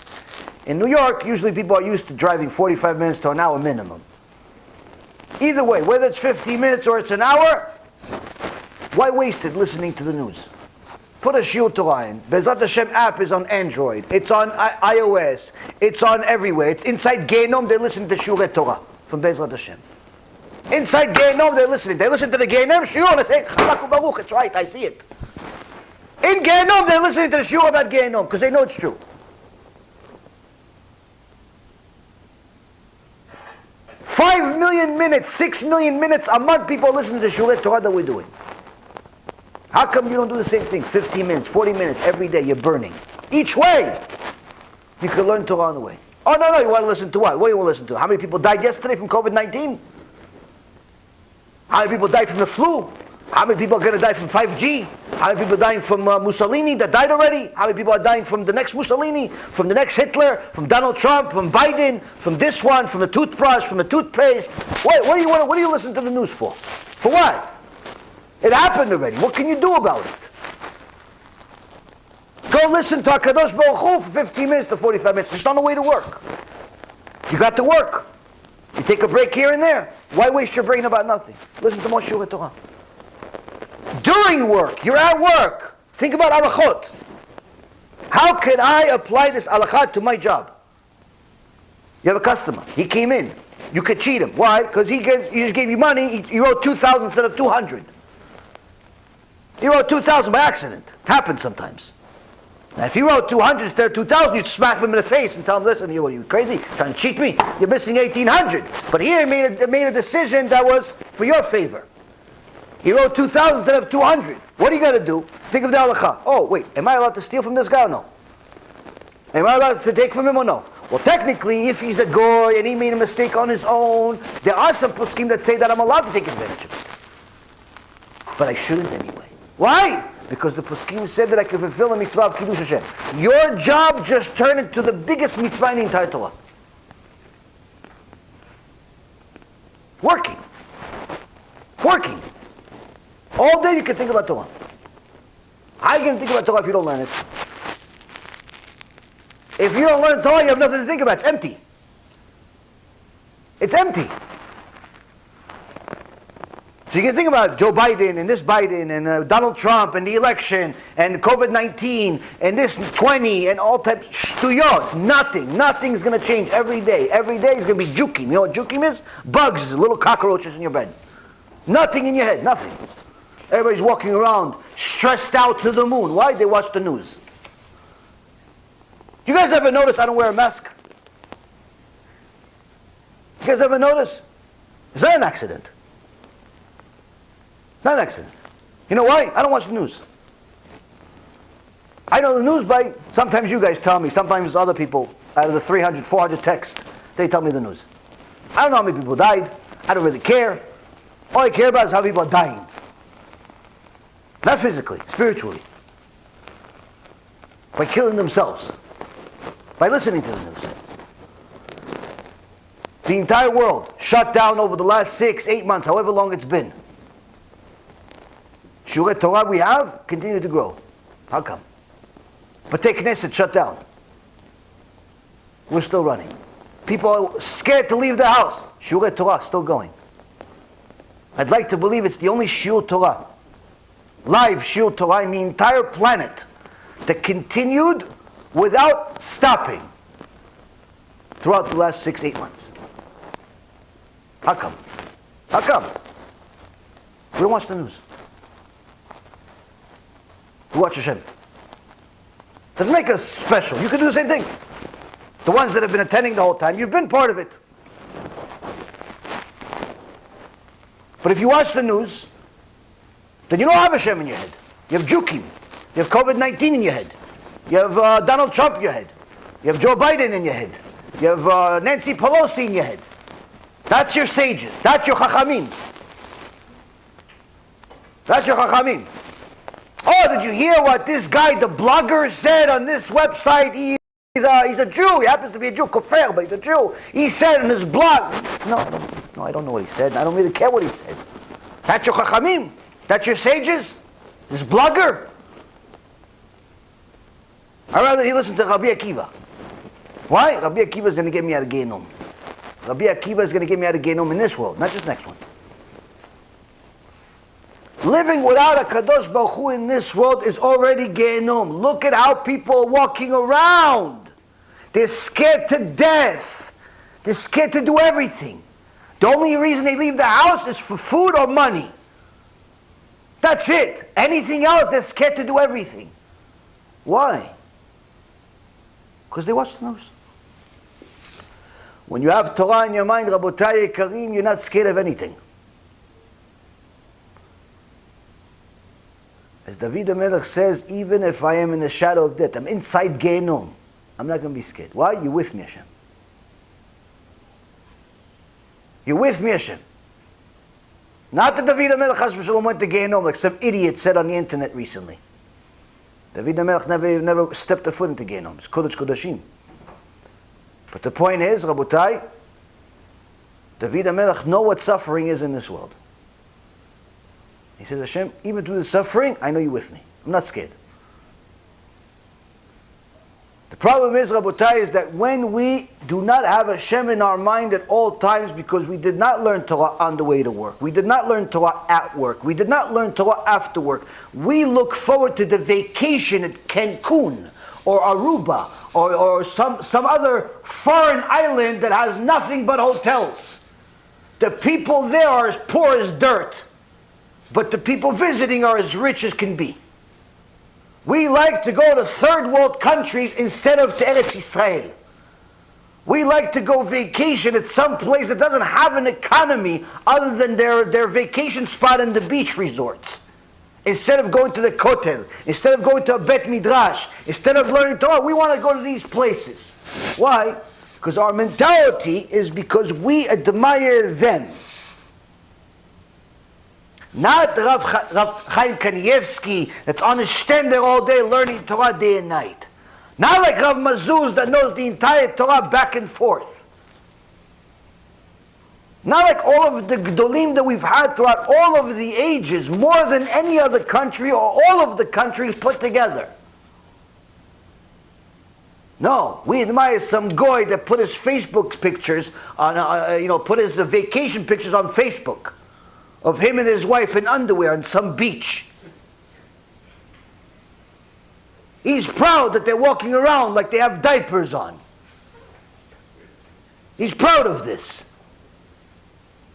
In New York, usually people are used to driving 45 minutes to an hour minimum. Either way, whether it's 15 minutes or it's an hour, why waste it listening to the news? Put a shiur Torah in. Bezrat Hashem app is on Android. It's on iOS. It's on everywhere. It's inside Gehenom. They listen to shiur Torah from Bezrat Hashem. Inside Gehenom, they're listening. They listen to the Gehenom shiur. They say, Chazak u'baruch. It's right. I see it. In Gehenom, they're listening to the shiur about Gehenom because they know it's true. 5 million minutes, 6 million minutes a month, people listen to the shiur Torah that we're doing. How come you don't do the same thing? 15 minutes, 40 minutes every day, you're burning. Each way, you can learn Torah on the way. Oh, no, you want to listen to what? What do you want to listen to? How many people died yesterday from COVID-19? How many people died from the flu? How many people are going to die from 5G? How many people are dying from Mussolini that died already? How many people are dying from the next Mussolini? From the next Hitler? From Donald Trump? From Biden? From this one? From the toothbrush? From the toothpaste? What do you listen to the news for? For what? It happened already. What can you do about it? Go listen to HaKadosh Baruch Hu for 15 minutes to 45 minutes. Just on the way to work. You got to work. You take a break here and there. Why waste your brain about nothing? Listen to more shiur Torah. During work, you're at work. Think about halachot. How can I apply this halakha to my job? You have a customer. He came in. You could cheat him. Why? Because he just gave you money. He wrote 2,000 instead of 200. He wrote 2,000 by accident. Happens sometimes. Now, if he wrote 200 instead of 2,000, you'd smack him in the face and tell him, listen, what are you crazy? Trying to cheat me? You're missing 1,800. But here he made a decision that was for your favor. He wrote 2,000 instead of 200. What are you going to do? Think of the halakha. Oh, wait, am I allowed to steal from this guy or no? Am I allowed to take from him or no? Well, technically, if he's a goy and he made a mistake on his own, there are some poskim that say that I'm allowed to take advantage of it. But I shouldn't anyway. Why? Because the poskim said that I can fulfill the Mitzah of Kedoshim Tiyu. Your job just turned into the biggest mitzvah in the entire Torah. Working. All day you can think about Torah. How are you going to think about Torah if you don't learn it? If you don't learn Torah, you have nothing to think about. It's empty. It's empty. So you can think about Joe Biden and this Biden and Donald Trump and the election and COVID-19 and this 20 and all types of shtuyot. Nothing is going to change every day. Every day is going to be jukim. You know what jukim is? Bugs, little cockroaches in your bed. Nothing in your head, nothing. Everybody's walking around stressed out to the moon. Why? They watch the news. You guys ever notice I don't wear a mask? You guys ever notice? Is that an accident? Not an accident. You know why? I don't watch the news. I know the news by, sometimes you guys tell me, sometimes other people, out of the 300, 400 texts, they tell me the news. I don't know how many people died. I don't really care. All I care about is how people are dying. Not physically, spiritually. By killing themselves. By listening to the news. The entire world shut down over the last 6, 8 months, however long it's been. Shiur Torah we have continue to grow. How come? But B'tei Knesset shut down. We're still running. People are scared to leave their house. Shiur Torah still going. I'd like to believe it's the only shiur Torah, live shiur Torah in the entire planet that continued without stopping throughout the last 6, 8 months. How come? How come? We don't watch the news. We watch Hashem. Doesn't make us special. You can do the same thing. The ones that have been attending the whole time, you've been part of it. But if you watch the news, then you don't have Hashem in your head. You have Jukim. You have COVID-19 in your head. You have Donald Trump in your head. You have Joe Biden in your head. You have Nancy Pelosi in your head. That's your sages. That's your chachamim. That's your chachamim. Oh, did you hear what this guy, the blogger, said on this website? He's a Jew. He happens to be a Jew, kofar, but he's a Jew. He said in his blog. No, I don't know what he said. I don't really care what he said. That's your chachamim. That's your sages? This blogger? I'd rather he listen to Rabbi Akiva. Why? Rabbi Akiva is going to get me out of Gehinom. Rabbi Akiva is going to get me out of Gehinom in this world, not just next one. Living without a Kadosh Baruch Hu in this world is already Gehinom. Look at how people are walking around. They're scared to death. They're scared to do everything. The only reason they leave the house is for food or money. That's it. Anything else, they're scared to do everything. Why? Because they watch the news. When you have Torah in your mind, Rabotai Yekarim, you're not scared of anything. As David HaMelech says, even if I am in the shadow of death, I'm inside Gehinom, I'm not going to be scared. Why? You're with me, Hashem. You're with me, Hashem. Not that David HaMelech Chas v'Shalom went to Gehinom like some idiot said on the internet recently. David HaMelech never stepped a foot into Gehinom. It's Kodesh Kodashim. But the point is, Rabotai, David HaMelech know what suffering is in this world. He says, Hashem, even through the suffering, I know you're with me. I'm not scared. The problem is, Rabotai, is that when we do not have Hashem in our mind at all times because we did not learn Torah on the way to work, we did not learn Torah at work, we did not learn Torah after work, we look forward to the vacation at Cancun or Aruba or some other foreign island that has nothing but hotels. The people there are as poor as dirt, but the people visiting are as rich as can be. We like to go to third world countries instead of to Eretz Yisrael. We like to go vacation at some place that doesn't have an economy other than their vacation spot in the beach resorts. Instead of going to the Kotel, instead of going to a Bet Midrash, instead of learning Torah, we want to go to these places. Why? Because our mentality is because we admire them. Not Rav Chaim Kanievsky that's on his stand there all day learning Torah day and night. Not like Rav Mazuz that knows the entire Torah back and forth. Not like all of the Gdolim that we've had throughout all of the ages, more than any other country or all of the countries put together. No, we admire some goy that put his Facebook pictures on, put his vacation pictures on Facebook of him and his wife in underwear on some beach. He's proud that they're walking around like they have diapers on. He's proud of this.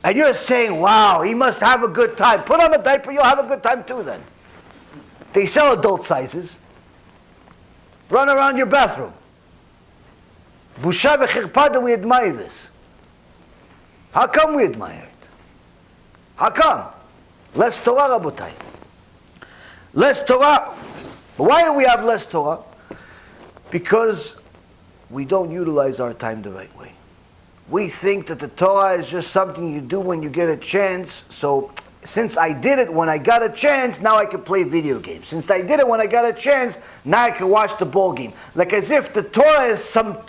And you're saying, wow, he must have a good time. Put on a diaper, you'll have a good time too then. They sell adult sizes. Run around your bathroom. Busha v'chirpa that we admire this. How come we admire it? How come? Less Torah, Rabotai. Less Torah. Why do we have less Torah? Because we don't utilize our time the right way. We think that the Torah is just something you do when you get a chance. So since I did it when I got a chance, now I can play video games. Since I did it when I got a chance, now I can watch the ball game. Like as if the Torah is some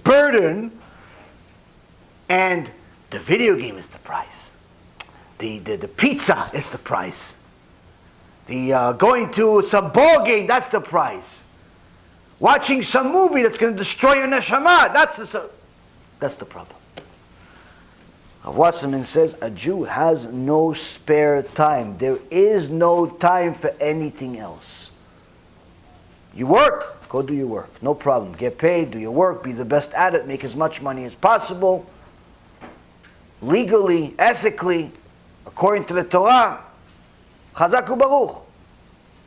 burden and the video game is the price. The pizza is the price. The going to some ball game, that's the price. Watching some movie that's going to destroy your neshama, that's the problem. Wasserman says a Jew has no spare time. There is no time for anything else. You work, go do your work. No problem. Get paid, do your work, be the best at it, make as much money as possible. Legally, ethically, according to the Torah. Chazak u'baruch.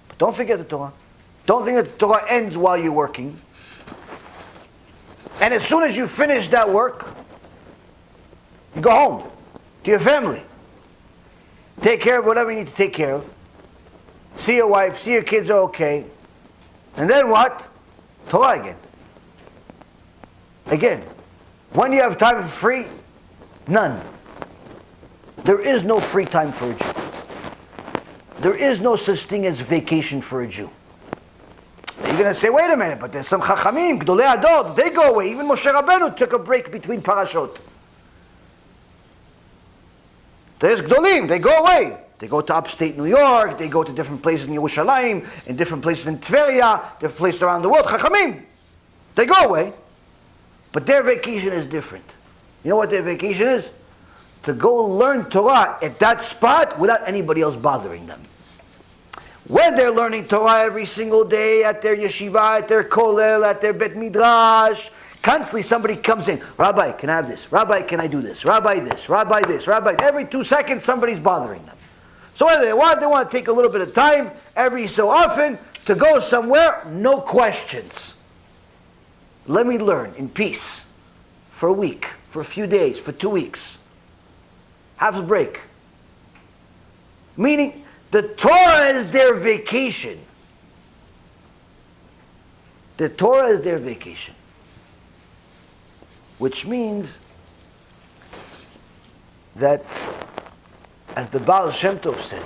But don't forget the Torah. Don't think that the Torah ends while you're working. And as soon as you finish that work, you go home to your family. Take care of whatever you need to take care of. See your wife, see your kids are okay. And then what? Torah again. Again. When do you have time for free? None. There is no free time for a Jew. There is no such thing as vacation for a Jew. You're going to say, wait a minute, but there's some Chachamim, Gdolei Ador, they go away. Even Moshe Rabbeinu took a break between parashot. There's Gdolim, they go away. They go to upstate New York, they go to different places in Yerushalayim, in different places in Tveria, different places around the world. Chachamim, they go away. But their vacation is different. You know what their vacation is? To go learn Torah at that spot without anybody else bothering them. When they're learning Torah every single day at their yeshiva, at their kollel, at their bet midrash, constantly somebody comes in. Rabbi, can I have this? Rabbi, can I do this? Rabbi this, Rabbi this, Rabbi. Every 2 seconds somebody's bothering them. So what do they want? They want to take a little bit of time every so often to go somewhere, no questions. Let me learn in peace for a week, for a few days, for 2 weeks. Have a break. Meaning, the Torah is their vacation. The Torah is their vacation. Which means that, as the Baal Shem Tov said,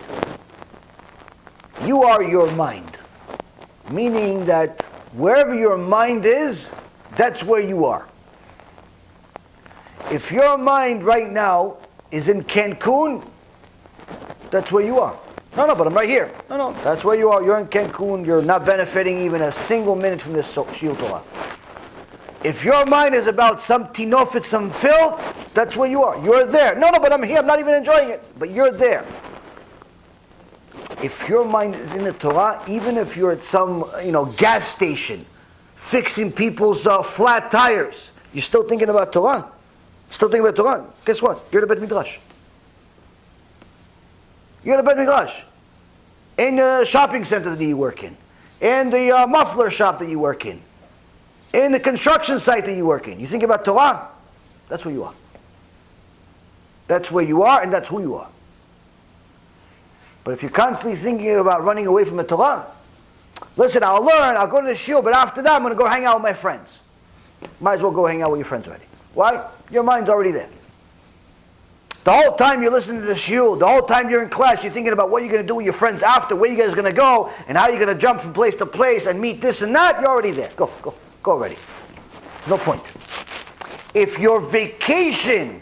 you are your mind. Meaning that wherever your mind is, that's where you are. If your mind right now is in Cancun, that's where you are. No, but I'm right here. No, that's where you are. You're in Cancun. You're not benefiting even a single minute from this Shiur Torah. If your mind is about some tinofet, some filth, that's where you are. You're there. No, but I'm here. I'm not even enjoying it. But you're there. If your mind is in the Torah, even if you're at some gas station, fixing people's flat tires, you're still thinking about Torah. Still thinking about Torah. Guess what? You're at the Bet Midrash. You're at the Bet Midrash. In the shopping center that you work in the muffler shop that you work in the construction site that you work in. You think about Torah? That's where you are. That's where you are, and that's who you are. But if you're constantly thinking about running away from the Torah, listen, I'll learn, I'll go to the shiur, but after that I'm going to go hang out with my friends. Might as well go hang out with your friends already. Why? Your mind's already there. The whole time you're listening to the shiur, the whole time you're in class, you're thinking about what you're going to do with your friends after, where you guys are going to go, and how you're going to jump from place to place and meet this and that. You're already there. Go already. No point. If your vacation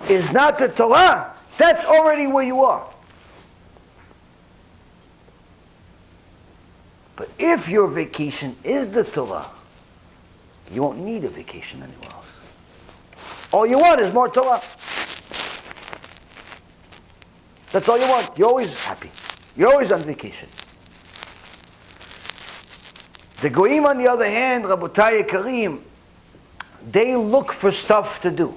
is not the Torah, that's already where you are. But if your vacation is the Torah, you won't need a vacation anywhere else. All you want is more Torah. That's all you want. You're always happy. You're always on vacation. The Goyim, on the other hand, Rabotai Yekarim, they look for stuff to do.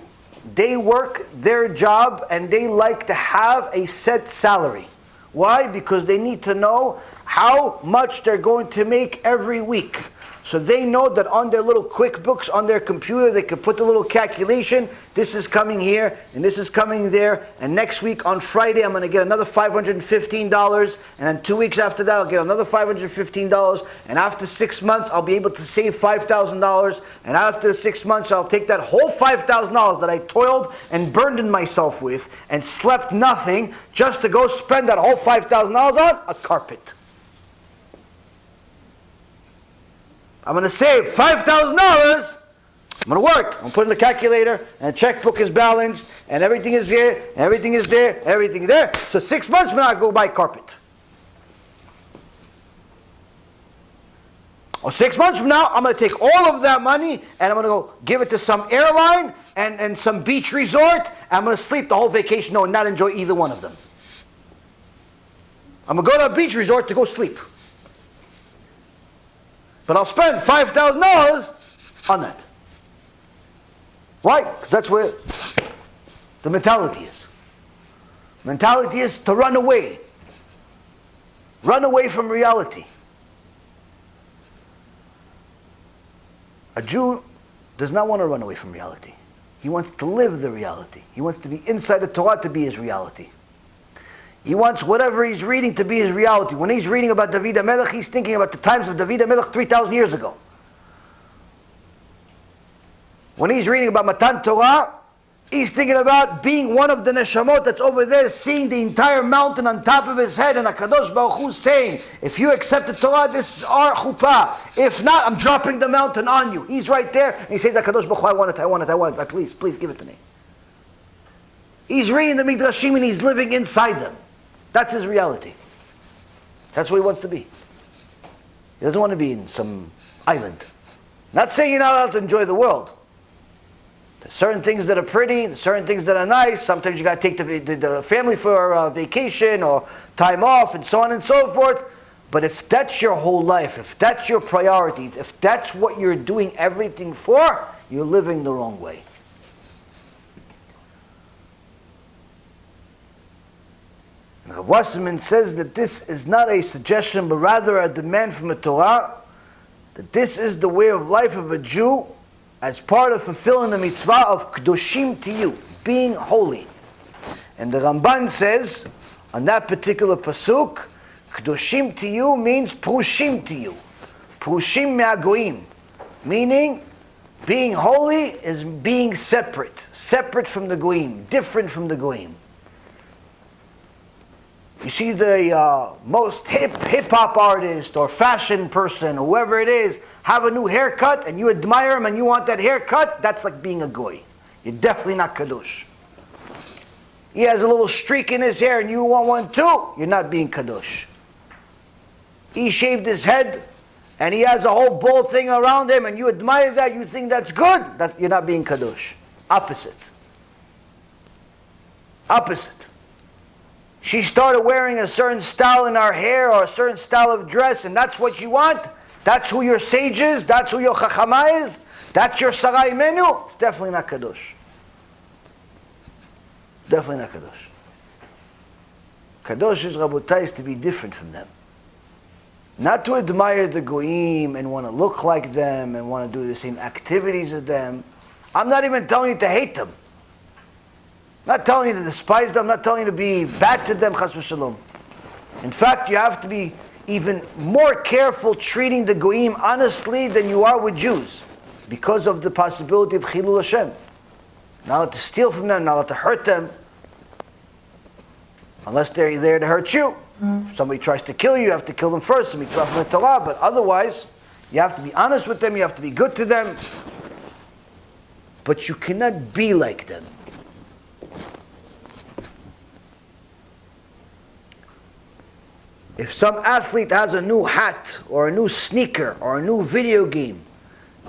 They work their job and they like to have a set salary. Why? Because they need to know how much they're going to make every week. So they know that on their little QuickBooks, on their computer, they can put the little calculation, this is coming here, and this is coming there, and next week on Friday I'm going to get another $515, and then 2 weeks after that I'll get another $515, and after 6 months I'll be able to save $5,000, and after 6 months I'll take that whole $5,000 that I toiled and burdened myself with, and slept nothing, just to go spend that whole $5,000 on a carpet. I'm going to save $5,000. I'm going to work. I'm going to put in the calculator, and the checkbook is balanced, and everything is here, and everything is there, everything is there. So 6 months from now, I go buy carpet. Or 6 months from now, I'm going to take all of that money, and I'm going to go give it to some airline and some beach resort, and I'm going to sleep the whole vacation, and not enjoy either one of them. I'm going to go to a beach resort to go sleep. But I'll spend $5,000 on that. Why? Because that's where the mentality is. Mentality is to run away. Run away from reality. A Jew does not want to run away from reality. He wants to live the reality. He wants to be inside the Torah to be his reality. He wants whatever he's reading to be his reality. When he's reading about David HaMelech, he's thinking about the times of David HaMelech 3,000 years ago. When he's reading about Matan Torah, he's thinking about being one of the neshamot that's over there, seeing the entire mountain on top of his head, and HaKadosh Baruch Hu saying, if you accept the Torah, this is our chuppah. If not, I'm dropping the mountain on you. He's right there, and he says, HaKadosh Baruch Hu, I want it. Please give it to me. He's reading the Midrashim and he's living inside them. That's his reality. That's what he wants to be. He doesn't want to be in some island. Not saying you're not allowed to enjoy the world. There's certain things that are pretty, there's certain things that are nice. Sometimes you got to take the family for a vacation or time off and so on and so forth. But if that's your whole life, if that's your priority, if that's what you're doing everything for, you're living the wrong way. And Rav Wasserman says that this is not a suggestion, but rather a demand from the Torah, that this is the way of life of a Jew as part of fulfilling the mitzvah of Kedoshim Tiyu, being holy. And the Ramban says, on that particular pasuk, Kedoshim Tiyu means Prushim Tiyu. Prushim me'agoim. Meaning, being holy is being separate from the goyim, different from the goyim. You see the most hip-hop artist or fashion person, whoever it is, have a new haircut and you admire him and you want that haircut, that's like being a goy. You're definitely not kadosh. He has a little streak in his hair and you want one too, you're not being kadosh. He shaved his head and he has a whole bald thing around him and you admire that, you think that's good, you're not being kadosh. Opposite. She started wearing a certain style in her hair or a certain style of dress and that's what you want? That's who your sage is? That's who your chachama is? That's your sarai menu? It's definitely not kadosh. Definitely not kadosh. Kadosh is, Rabotai, is to be different from them. Not to admire the goyim and want to look like them and want to do the same activities as them. I'm not even telling you to hate them. I'm not telling you to despise them. I'm not telling you to be bad to them, chas v'shalom. In fact, you have to be even more careful treating the goyim honestly than you are with Jews, because of the possibility of chilul Hashem. Not allowed to steal from them, not allowed to hurt them, unless they're there to hurt you. If somebody tries to kill you, you have to kill them first, the mitzvah from the Torah. But otherwise, you have to be honest with them, you have to be good to them. But you cannot be like them. If some athlete has a new hat, or a new sneaker, or a new video game,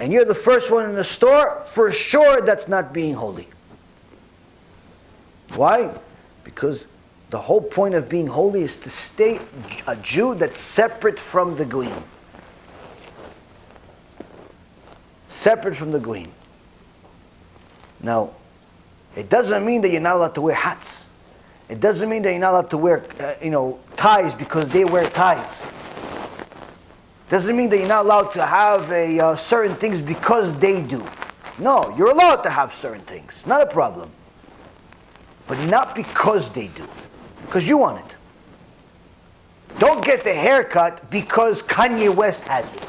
and you're the first one in the store, for sure that's not being holy. Why? Because the whole point of being holy is to stay a Jew that's separate from the goyim. Separate from the goyim. Now, it doesn't mean that you're not allowed to wear hats. It doesn't mean that you're not allowed to wear, ties because they wear ties. It doesn't mean that you're not allowed to have certain things because they do. No, you're allowed to have certain things. Not a problem. But not because they do. Because you want it. Don't get the haircut because Kanye West has it.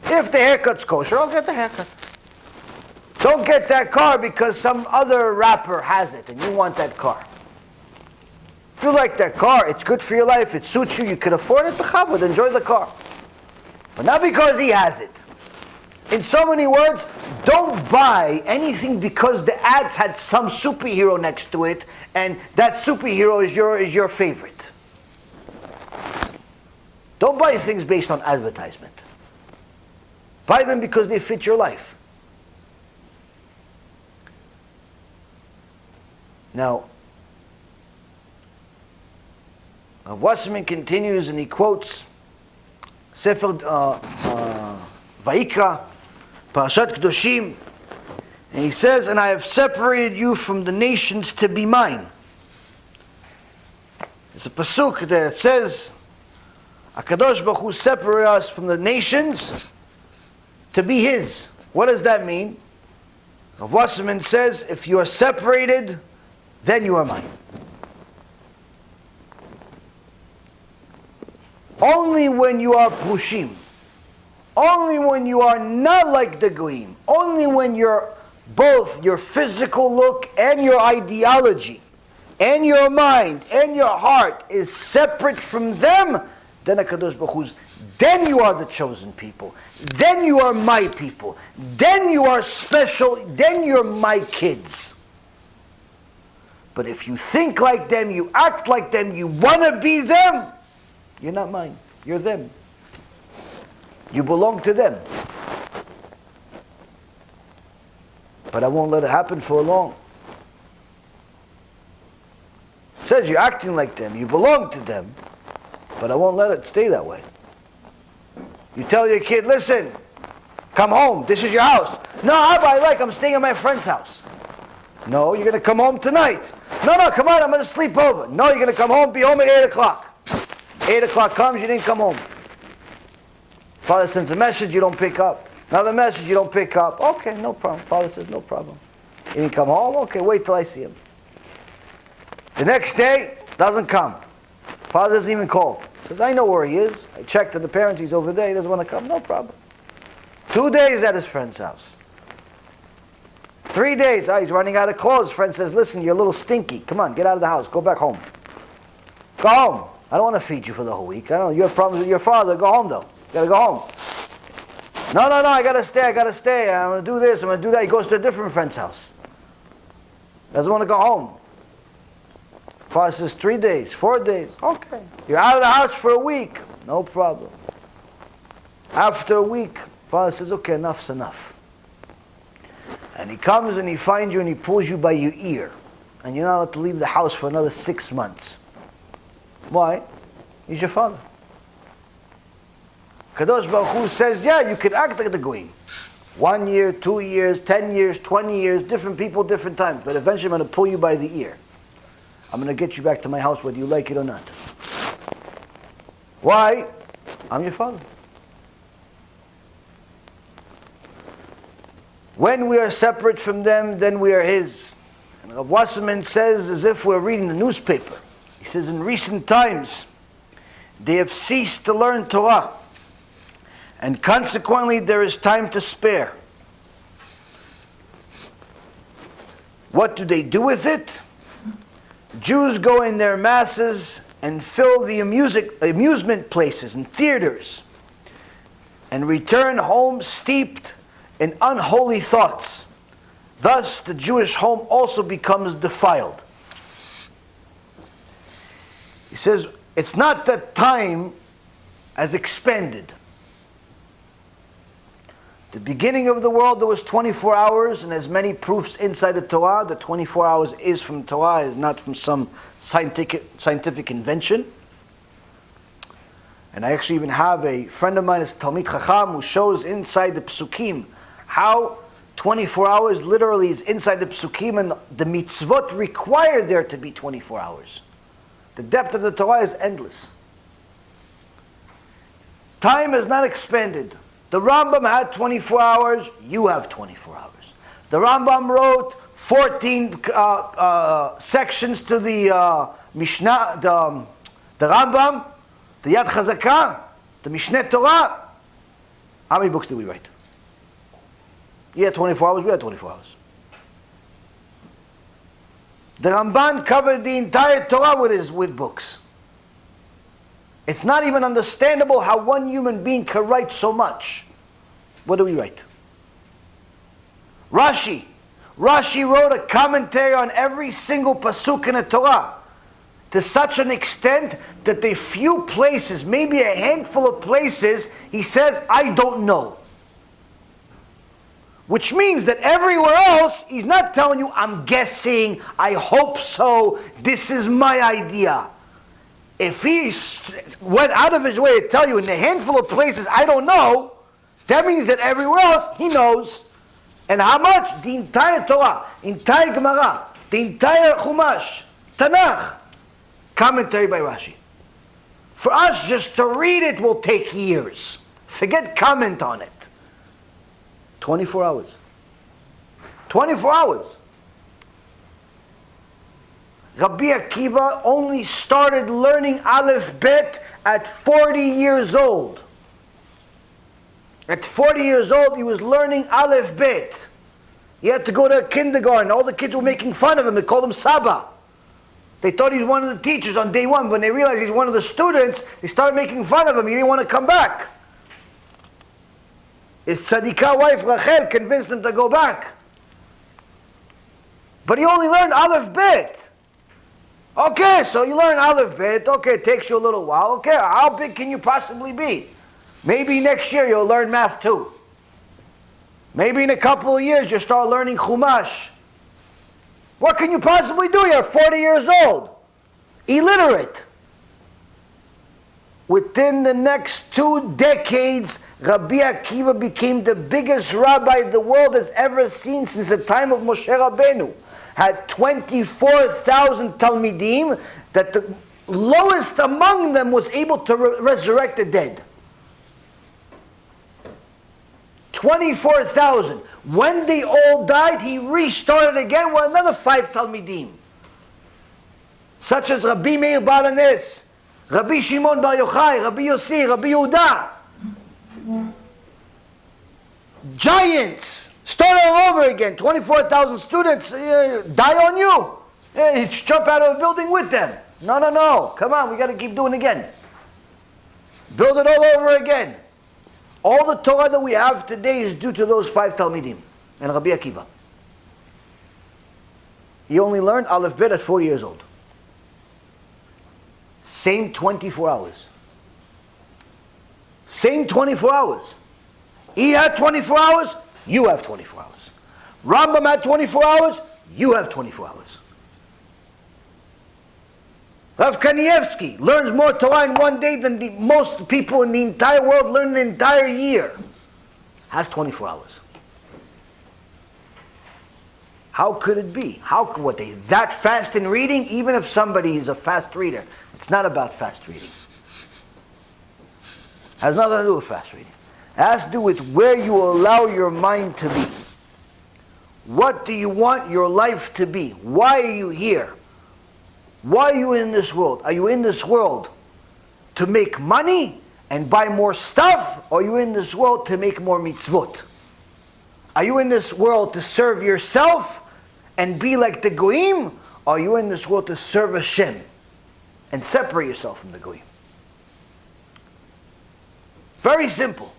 If the haircut's kosher, I'll get the haircut. Don't get that car because some other rapper has it and you want that car. If you like that car, it's good for your life, it suits you, you can afford it, bechavod, enjoy the car. But not because he has it. In so many words, don't buy anything because the ads had some superhero next to it and that superhero is your favorite. Don't buy things based on advertisement. Buy them because they fit your life. Now, Wasserman continues and he quotes Sefer Vayikra, Parashat Kedoshim, and he says, "And I have separated you from the nations to be mine." There's a pasuk that says, HaKadosh Baruch Hu separated us from the nations to be His. What does that mean? Rav Wasserman says, if you are separated, then you are mine. Only when you are Prushim, only when you are not like the Goyim, only when you're both your physical look and your ideology and your mind and your heart is separate from them, then HaKadosh Baruch Hu's, then you are the chosen people, then you are my people, then you are special, then you're my kids. But if you think like them, you act like them, you want to be them, you're not mine. You're them. You belong to them. But I won't let it happen for long. It says you're acting like them, you belong to them, but I won't let it stay that way. You tell your kid, listen, come home, this is your house. No, Abba, I'm staying at my friend's house. No, you're going to come home tonight. No, come on, I'm going to sleep over. No, you're going to come home, be home at 8 o'clock. 8 o'clock comes, you didn't come home. Father sends a message, you don't pick up. Another message, you don't pick up. Okay, no problem. Father says, no problem. You didn't come home? Okay, wait till I see him. The next day, doesn't come. Father doesn't even call. Says, I know where he is. I checked with the parents, he's over there, he doesn't want to come. No problem. 2 days at his friend's house. 3 days, he's running out of clothes. Friend says, listen, you're a little stinky. Come on, get out of the house. Go back home. Go home. I don't want to feed you for the whole week. I don't know. You have problems with your father. Go home, though. You got to go home. No, I got to stay. I'm going to do this. I'm going to do that. He goes to a different friend's house. Doesn't want to go home. Father says 3 days, 4 days. Okay. You're out of the house for a week. No problem. After a week, Father says, okay, enough's enough. And he comes and he finds you and he pulls you by your ear. And you're not allowed to leave the house for another 6 months. Why? He's your father. Kadosh Baruch Hu says, yeah, you can act like the Goyim. 1 year, 2 years, 10 years, 20 years, different people, different times. But eventually I'm going to pull you by the ear. I'm going to get you back to my house whether you like it or not. Why? I'm your father. When we are separate from them, then we are his. And Rav Wasserman says, as if we're reading the newspaper. He says, in recent times, they have ceased to learn Torah. And consequently, there is time to spare. What do they do with it? Jews go in their masses and fill the amusement places and theaters and return home steeped in unholy thoughts. Thus, the Jewish home also becomes defiled. He says, it's not that time has expanded. The beginning of the world, there was 24 hours, and as many proofs inside the Torah, the 24 hours is from Torah, is not from some scientific invention. And I actually even have a friend of mine, is Talmid Chacham, who shows inside the Psukim how 24 hours literally is inside the Psukim, and the mitzvot require there to be 24 hours. The depth of the Torah is endless. Time has not expanded. The Rambam had 24 hours, you have 24 hours. The Rambam wrote 14 sections to the Mishnah, the Rambam, the Yad Chazakah, the Mishneh Torah. How many books did we write? He had 24 hours, we had 24 hours. The Ramban covered the entire Torah with books. It's not even understandable how one human being can write so much. What do we write? Rashi wrote a commentary on every single pasuk in the Torah to such an extent that the few places, maybe a handful of places, he says, I don't know. Which means that everywhere else, he's not telling you, I'm guessing, I hope so, this is my idea. If he went out of his way to tell you in a handful of places, I don't know, that means that everywhere else, he knows. And how much? The entire Torah, entire Gemara, the entire Chumash, Tanakh, commentary by Rashi. For us, just to read it will take years. Forget comment on it. 24 hours. 24 hours. Rabbi Akiva only started learning Aleph Bet at 40 years old. At 40 years old, he was learning Aleph Bet. He had to go to kindergarten. All the kids were making fun of him. They called him Saba. They thought he was one of the teachers on day one. When they realized he's one of the students, they started making fun of him. He didn't want to come back. His tzadikah wife, Rachel, convinced him to go back. But he only learned Aleph Bet. Okay, so you learn Aleph Bet. Okay, it takes you a little while. Okay, how big can you possibly be? Maybe next year you'll learn math too. Maybe in a couple of years you'll start learning Chumash. What can you possibly do? You're 40 years old. Illiterate. Within the next 2 decades, Rabbi Akiva became the biggest rabbi the world has ever seen since the time of Moshe Rabbeinu. Had 24,000 Talmidim, that the lowest among them was able to resurrect the dead. 24,000. When they all died, he restarted again with another 5 Talmidim. Such as Rabbi Meir Bar Anes, Rabbi Shimon Bar Yochai, Rabbi Yossi, Rabbi Yehuda. Giants. Start all over again. 24,000 students die on you. You jump out of a building with them. No. Come on, we got to keep doing it again. Build it all over again. All the Torah that we have today is due to those 5 Talmidim and Rabbi Akiva. He only learned Aleph Bet at 40 years old. Same 24 hours. Same 24 hours. He had 24 hours, you have 24 hours. Rambam had 24 hours, you have 24 hours. Rav Kanievsky learns more Torah in one day than most people in the entire world learn an entire year. Has 24 hours. How could it be? How could what they that fast in reading? Even if somebody is a fast reader, it's not about fast reading. It has nothing to do with fast reading. It has to do with where you allow your mind to be. What do you want your life to be? Why are you here? Why are you in this world? Are you in this world to make money and buy more stuff? Or are you in this world to make more mitzvot? Are you in this world to serve yourself and be like the goyim? Or are you in this world to serve Hashem and separate yourself from the goyim? Very simple.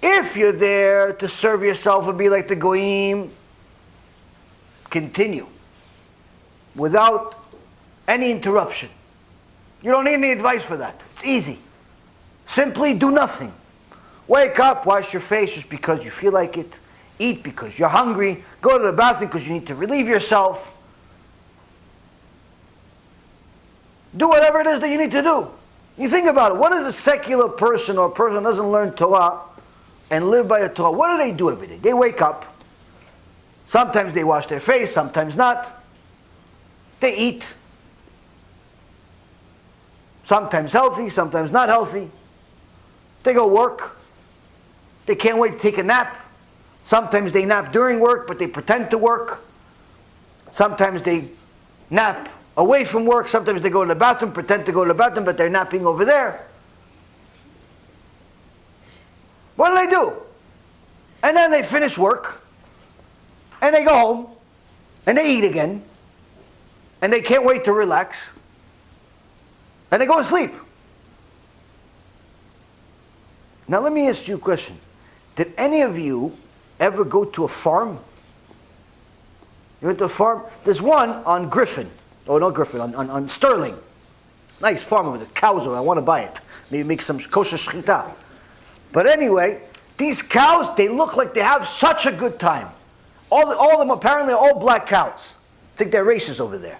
If you're there to serve yourself and be like the goyim, continue without any interruption. You don't need any advice for that. It's easy. Simply do nothing. Wake up, wash your face just because you feel like it. Eat because you're hungry. Go to the bathroom because you need to relieve yourself. Do whatever it is that you need to do. You think about it. What is a secular person or a person who doesn't learn Torah and live by a Torah? What do they do every day? They wake up. Sometimes they wash their face, sometimes not. They eat. Sometimes healthy, sometimes not healthy. They go work. They can't wait to take a nap. Sometimes they nap during work, but they pretend to work. Sometimes they nap away from work. Sometimes they go to the bathroom, pretend to go to the bathroom, but they're napping over there. What do? And then they finish work, and they go home, and they eat again, and they can't wait to relax, and they go to sleep. Now let me ask you a question. Did any of you ever go to a farm? You went to a farm? There's one on Griffin. Oh, not Griffin, on Sterling. Nice farm with the cows. I want to buy it. Maybe make some kosher shchita. But anyway, these cows, they look like they have such a good time. All of them apparently are all black cows. I think they're racist over there.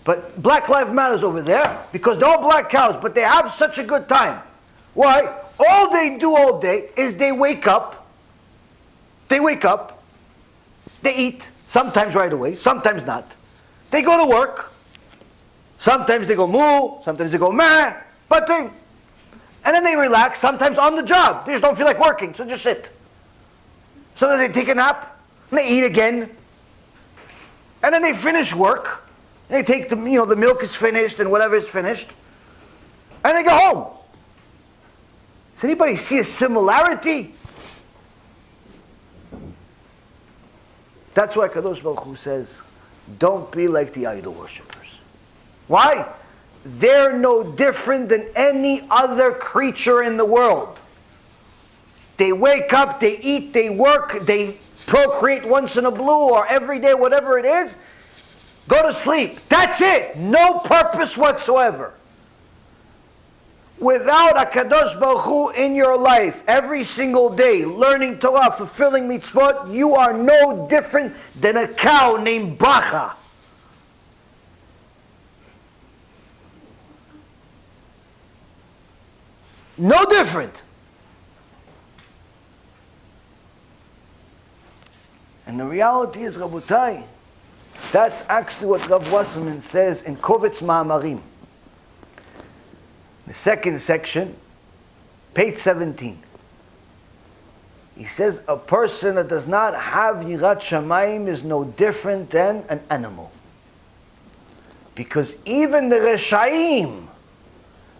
But Black Lives Matter's over there because they're all black cows, but they have such a good time. Why? All they do all day is they wake up, they eat, sometimes right away, sometimes not. They go to work, sometimes they go moo, sometimes they go meh, and then they relax, sometimes on the job. They just don't feel like working, so just sit. So then they take a nap, and they eat again, and then they finish work, and they take the milk is finished and whatever is finished, and they go home. Does anybody see a similarity? That's why Kadosh Baruch Hu says, don't be like the idol worshippers. Why? They're no different than any other creature in the world. They wake up, they eat, they work, they procreate once in a blue or every day, whatever it is. Go to sleep. That's it. No purpose whatsoever. Without a Kadosh Baruch Hu in your life, every single day, learning Torah, fulfilling mitzvot, you are no different than a cow named Bracha. No different. And the reality is, Rabotai, that's actually what Rav Wasserman says in Kovetz Maamarim. The second section, page 17. He says a person that does not have Yirat Shamayim is no different than an animal. Because even the Reshaim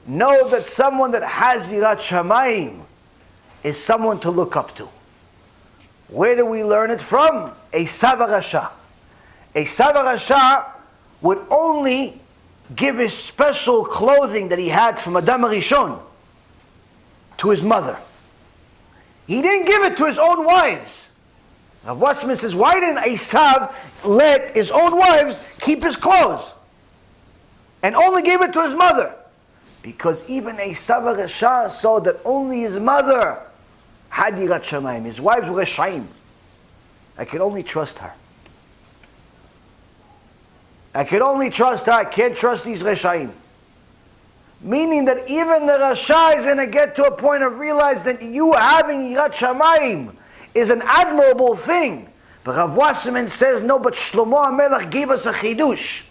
know that someone that has Yirat Shamayim is someone to look up to. Where do we learn it from? Esav HaRasha. Esav HaRasha would only give his special clothing that he had from Adam HaRishon to his mother. He didn't give it to his own wives. Rav Wasserman says, why didn't Esav let his own wives keep his clothes? And only gave it to his mother. Because even Esav HaRasha saw that only his mother had Yirat Shamayim. His wives were Reshaim. I can only trust her. I can only trust her. I can't trust these Reshaim. Meaning that even the Rasha is going to get to a point of realize that you having Yirat Shamayim is an admirable thing. But Rav Wasserman says, no, but Shlomo HaMelech gave us a chidush.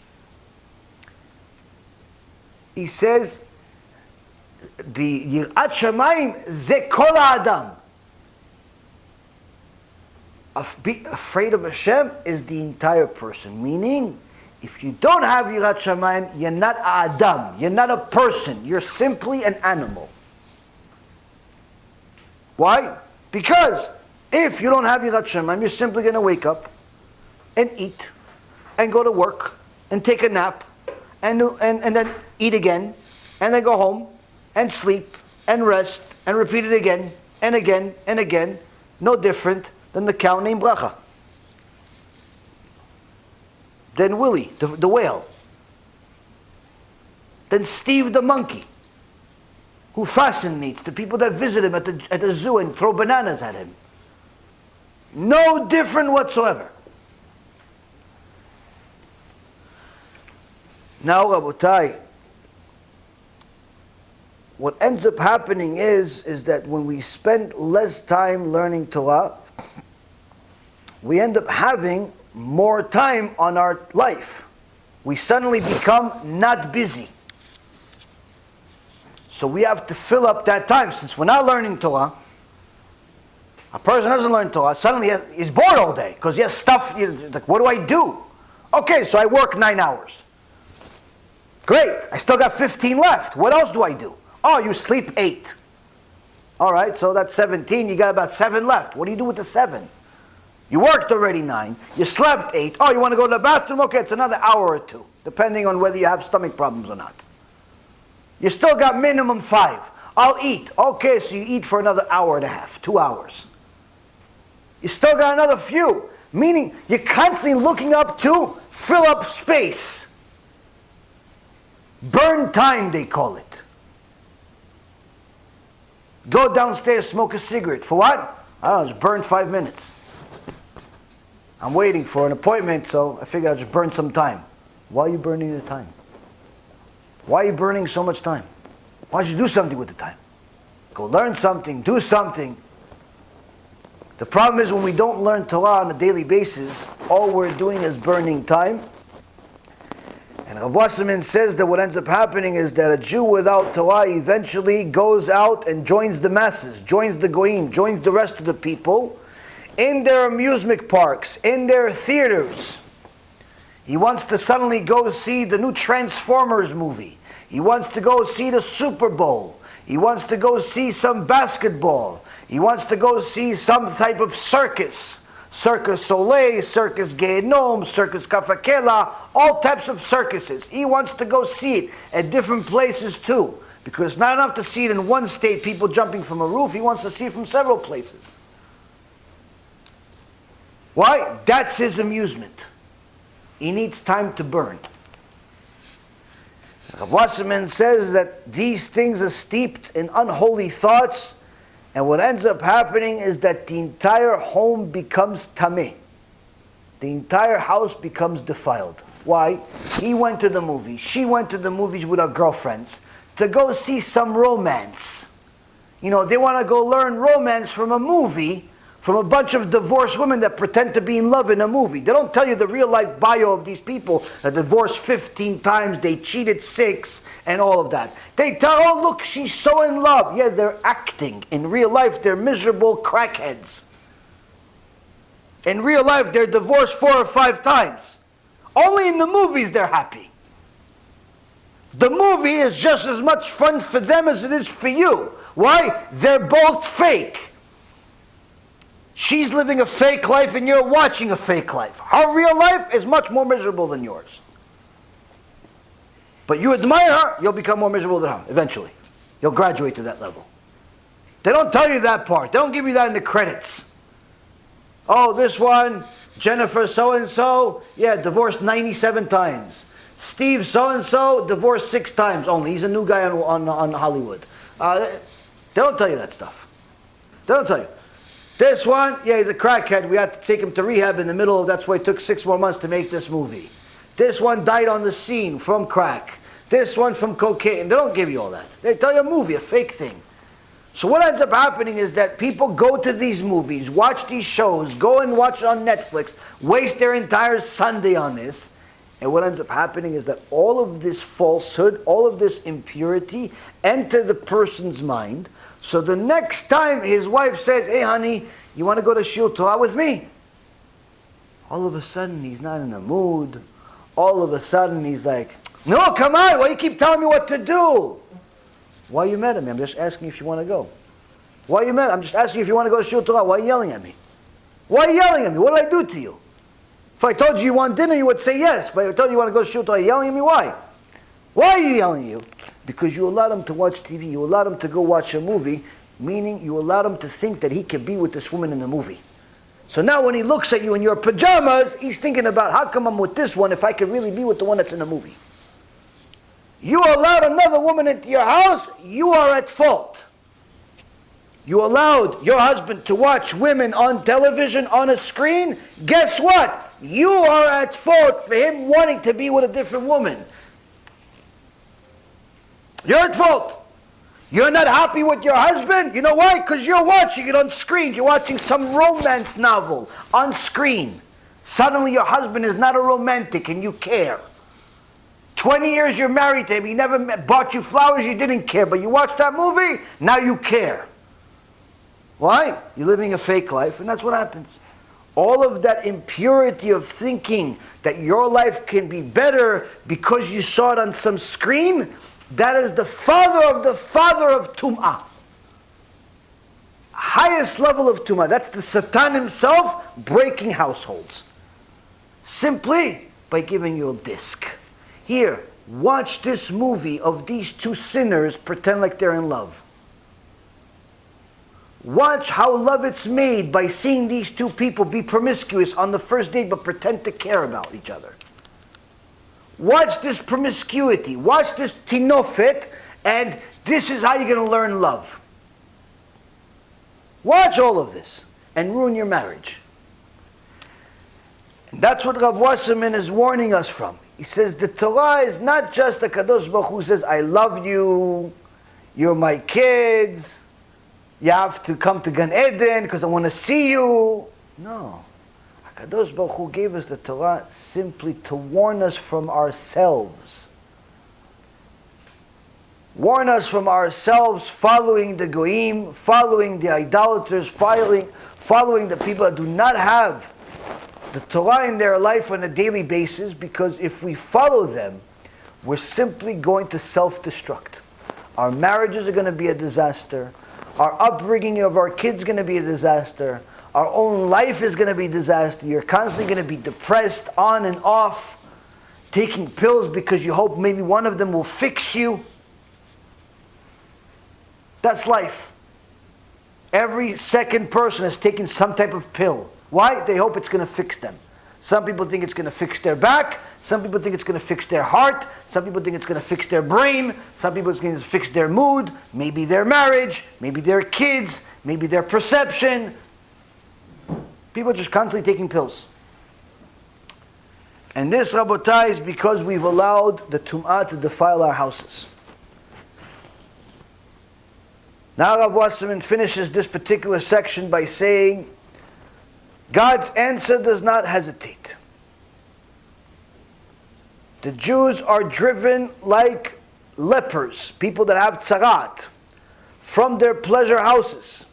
He says, the Yirat Shamayim ze kol ha'adam. Be afraid of Hashem is the entire person. Meaning, if you don't have Yirat Shamayim, you're not Adam. You're not a person. You're simply an animal. Why? Because if you don't have Yirat Shamayim, you're simply going to wake up and eat and go to work and take a nap and then eat again and then go home and sleep and rest and repeat it again and again and again. No different than the cow named Bracha. Then Willie, the whale. Then Steve the monkey, who fascinates the people that visit him at the zoo and throw bananas at him. No different whatsoever. Now, Rabotai, what ends up happening is that when we spend less time learning Torah, we end up having more time on our life. We suddenly become not busy. So we have to fill up that time. Since we're not learning Torah, a person doesn't learn Torah, suddenly he's bored all day because he has stuff. It's like, what do I do? Okay, so I work 9 hours. Great, I still got 15 left. What else do I do? Oh, you sleep 8. All right, so that's 17. You got about 7 left. What do you do with the 7? You worked already 9. You slept 8. Oh, you want to go to the bathroom? Okay, it's another hour or 2, depending on whether you have stomach problems or not. You still got minimum 5. I'll eat. Okay, so you eat for another hour and a half, 2 hours. You still got another few. Meaning, you're constantly looking up to fill up space. Burn time, they call it. Go downstairs, smoke a cigarette. For what? I don't know, just burn 5 minutes. I'm waiting for an appointment, so I figured I'll just burn some time. Why are you burning the time? Why are you burning so much time? Why don't you do something with the time? Go learn something, do something. The problem is when we don't learn Torah on a daily basis, all we're doing is burning time. And Rav Wasserman says that what ends up happening is that a Jew without Torah eventually goes out and joins the masses, joins the Goyim, joins the rest of the people in their amusement parks, in their theaters. He wants to suddenly go see the new Transformers movie. He wants to go see the Super Bowl. He wants to go see some basketball. He wants to go see some type of circus. Circus Soleil, Circus Gehenom, Circus Kafakela, all types of circuses. He wants to go see it at different places too. Because it's not enough to see it in one state, people jumping from a roof. He wants to see it from several places. Why? That's his amusement. He needs time to burn. Rav Wasserman says that these things are steeped in unholy thoughts, and what ends up happening is that the entire home becomes tameh. The entire house becomes defiled. Why? He went to the movies, she went to the movies with her girlfriends to go see some romance. You know, they want to go learn romance from a movie, from a bunch of divorced women that pretend to be in love in a movie. They don't tell you the real life bio of these people that divorced 15 times, they cheated 6, and all of that. They tell, oh look, she's so in love. Yeah, they're acting. In real life, they're miserable crackheads. In real life, they're divorced 4 or 5 times. Only in the movies they're happy. The movie is just as much fun for them as it is for you. Why? They're both fake. She's living a fake life and you're watching a fake life. Her real life is much more miserable than yours. But you admire her, you'll become more miserable than her eventually. You'll graduate to that level. They don't tell you that part. They don't give you that in the credits. Oh, this one, Jennifer so-and-so, yeah, divorced 97 times. Steve so-and-so, divorced 6 times only. He's a new guy on Hollywood. They don't tell you that stuff. They don't tell you. This one, yeah, he's a crackhead. We had to take him to rehab in the middle of, that's why it took 6 more months to make this movie. This one died on the scene from crack. This one from cocaine. They don't give you all that. They tell you a movie, a fake thing. So what ends up happening is that people go to these movies, watch these shows, go and watch it on Netflix, waste their entire Sunday on this. And what ends up happening is that all of this falsehood, all of this impurity enter the person's mind. So the next time his wife says, hey honey, you want to go to Shul Torah with me? All of a sudden he's not in the mood. All of a sudden he's like, no, come on, why you keep telling me what to do? Why are you mad at me? I'm just asking if you want to go. Why are you mad? I'm just asking if you want to go to Shul Torah. Why are you yelling at me? Why are you yelling at me? What did I do to you? If I told you you want dinner, you would say yes. But if I told you you want to go to Shul Torah, are you yelling at me? Why? Why are you yelling at you? Because you allowed him to watch TV. You allowed him to go watch a movie, meaning you allowed him to think that he could be with this woman in the movie. So now when he looks at you in your pajamas, he's thinking about, how come I'm with this one if I could really be with the one that's in the movie? You allowed another woman into your house, you are at fault. You allowed your husband to watch women on television, on a screen. Guess what? You are at fault for him wanting to be with a different woman. You're at fault. You're not happy with your husband? You know why? Because you're watching it on screen. You're watching some romance novel on screen. Suddenly your husband is not a romantic and you care. 20 years you're married to him. He never bought you flowers. You didn't care. But you watched that movie. Now you care. Why? You're living a fake life, and that's what happens. All of that impurity of thinking that your life can be better because you saw it on some screen, that is the father of Tum'ah. Highest level of Tum'ah. That's the Satan himself breaking households. Simply by giving you a disc. Here, watch this movie of these 2 sinners pretend like they're in love. Watch how love it's made by seeing these 2 people be promiscuous on the first date but pretend to care about each other. Watch this promiscuity. Watch this tinofet, and this is how you're going to learn love. Watch all of this and ruin your marriage. And that's what Rav Wasserman is warning us from. He says the Torah is not just the Kadosh Baruch Hu says, I love you, you're my kids, you have to come to Gan Eden because I want to see you. No. HaKadosh Baruch Hu gave us the Torah simply to warn us from ourselves. Warn us from ourselves following the goyim, following the idolaters, following the people that do not have the Torah in their life on a daily basis, because if we follow them, we're simply going to self-destruct. Our marriages are going to be a disaster. Our upbringing of our kids is going to be a disaster. Our own life is going to be a disaster. You're constantly going to be depressed on and off, taking pills because you hope maybe one of them will fix you. That's life. Every second person is taking some type of pill. Why? They hope it's going to fix them. Some people think it's going to fix their back. Some people think it's going to fix their heart. Some people think it's going to fix their brain. Some people think it's going to fix their mood, maybe their marriage, maybe their kids, maybe their perception. People are just constantly taking pills. And this, Rabotai, is because we've allowed the Tum'ah to defile our houses. Now Rav Wasserman finishes this particular section by saying, God's answer does not hesitate. The Jews are driven like lepers, people that have tzarat, from their pleasure houses.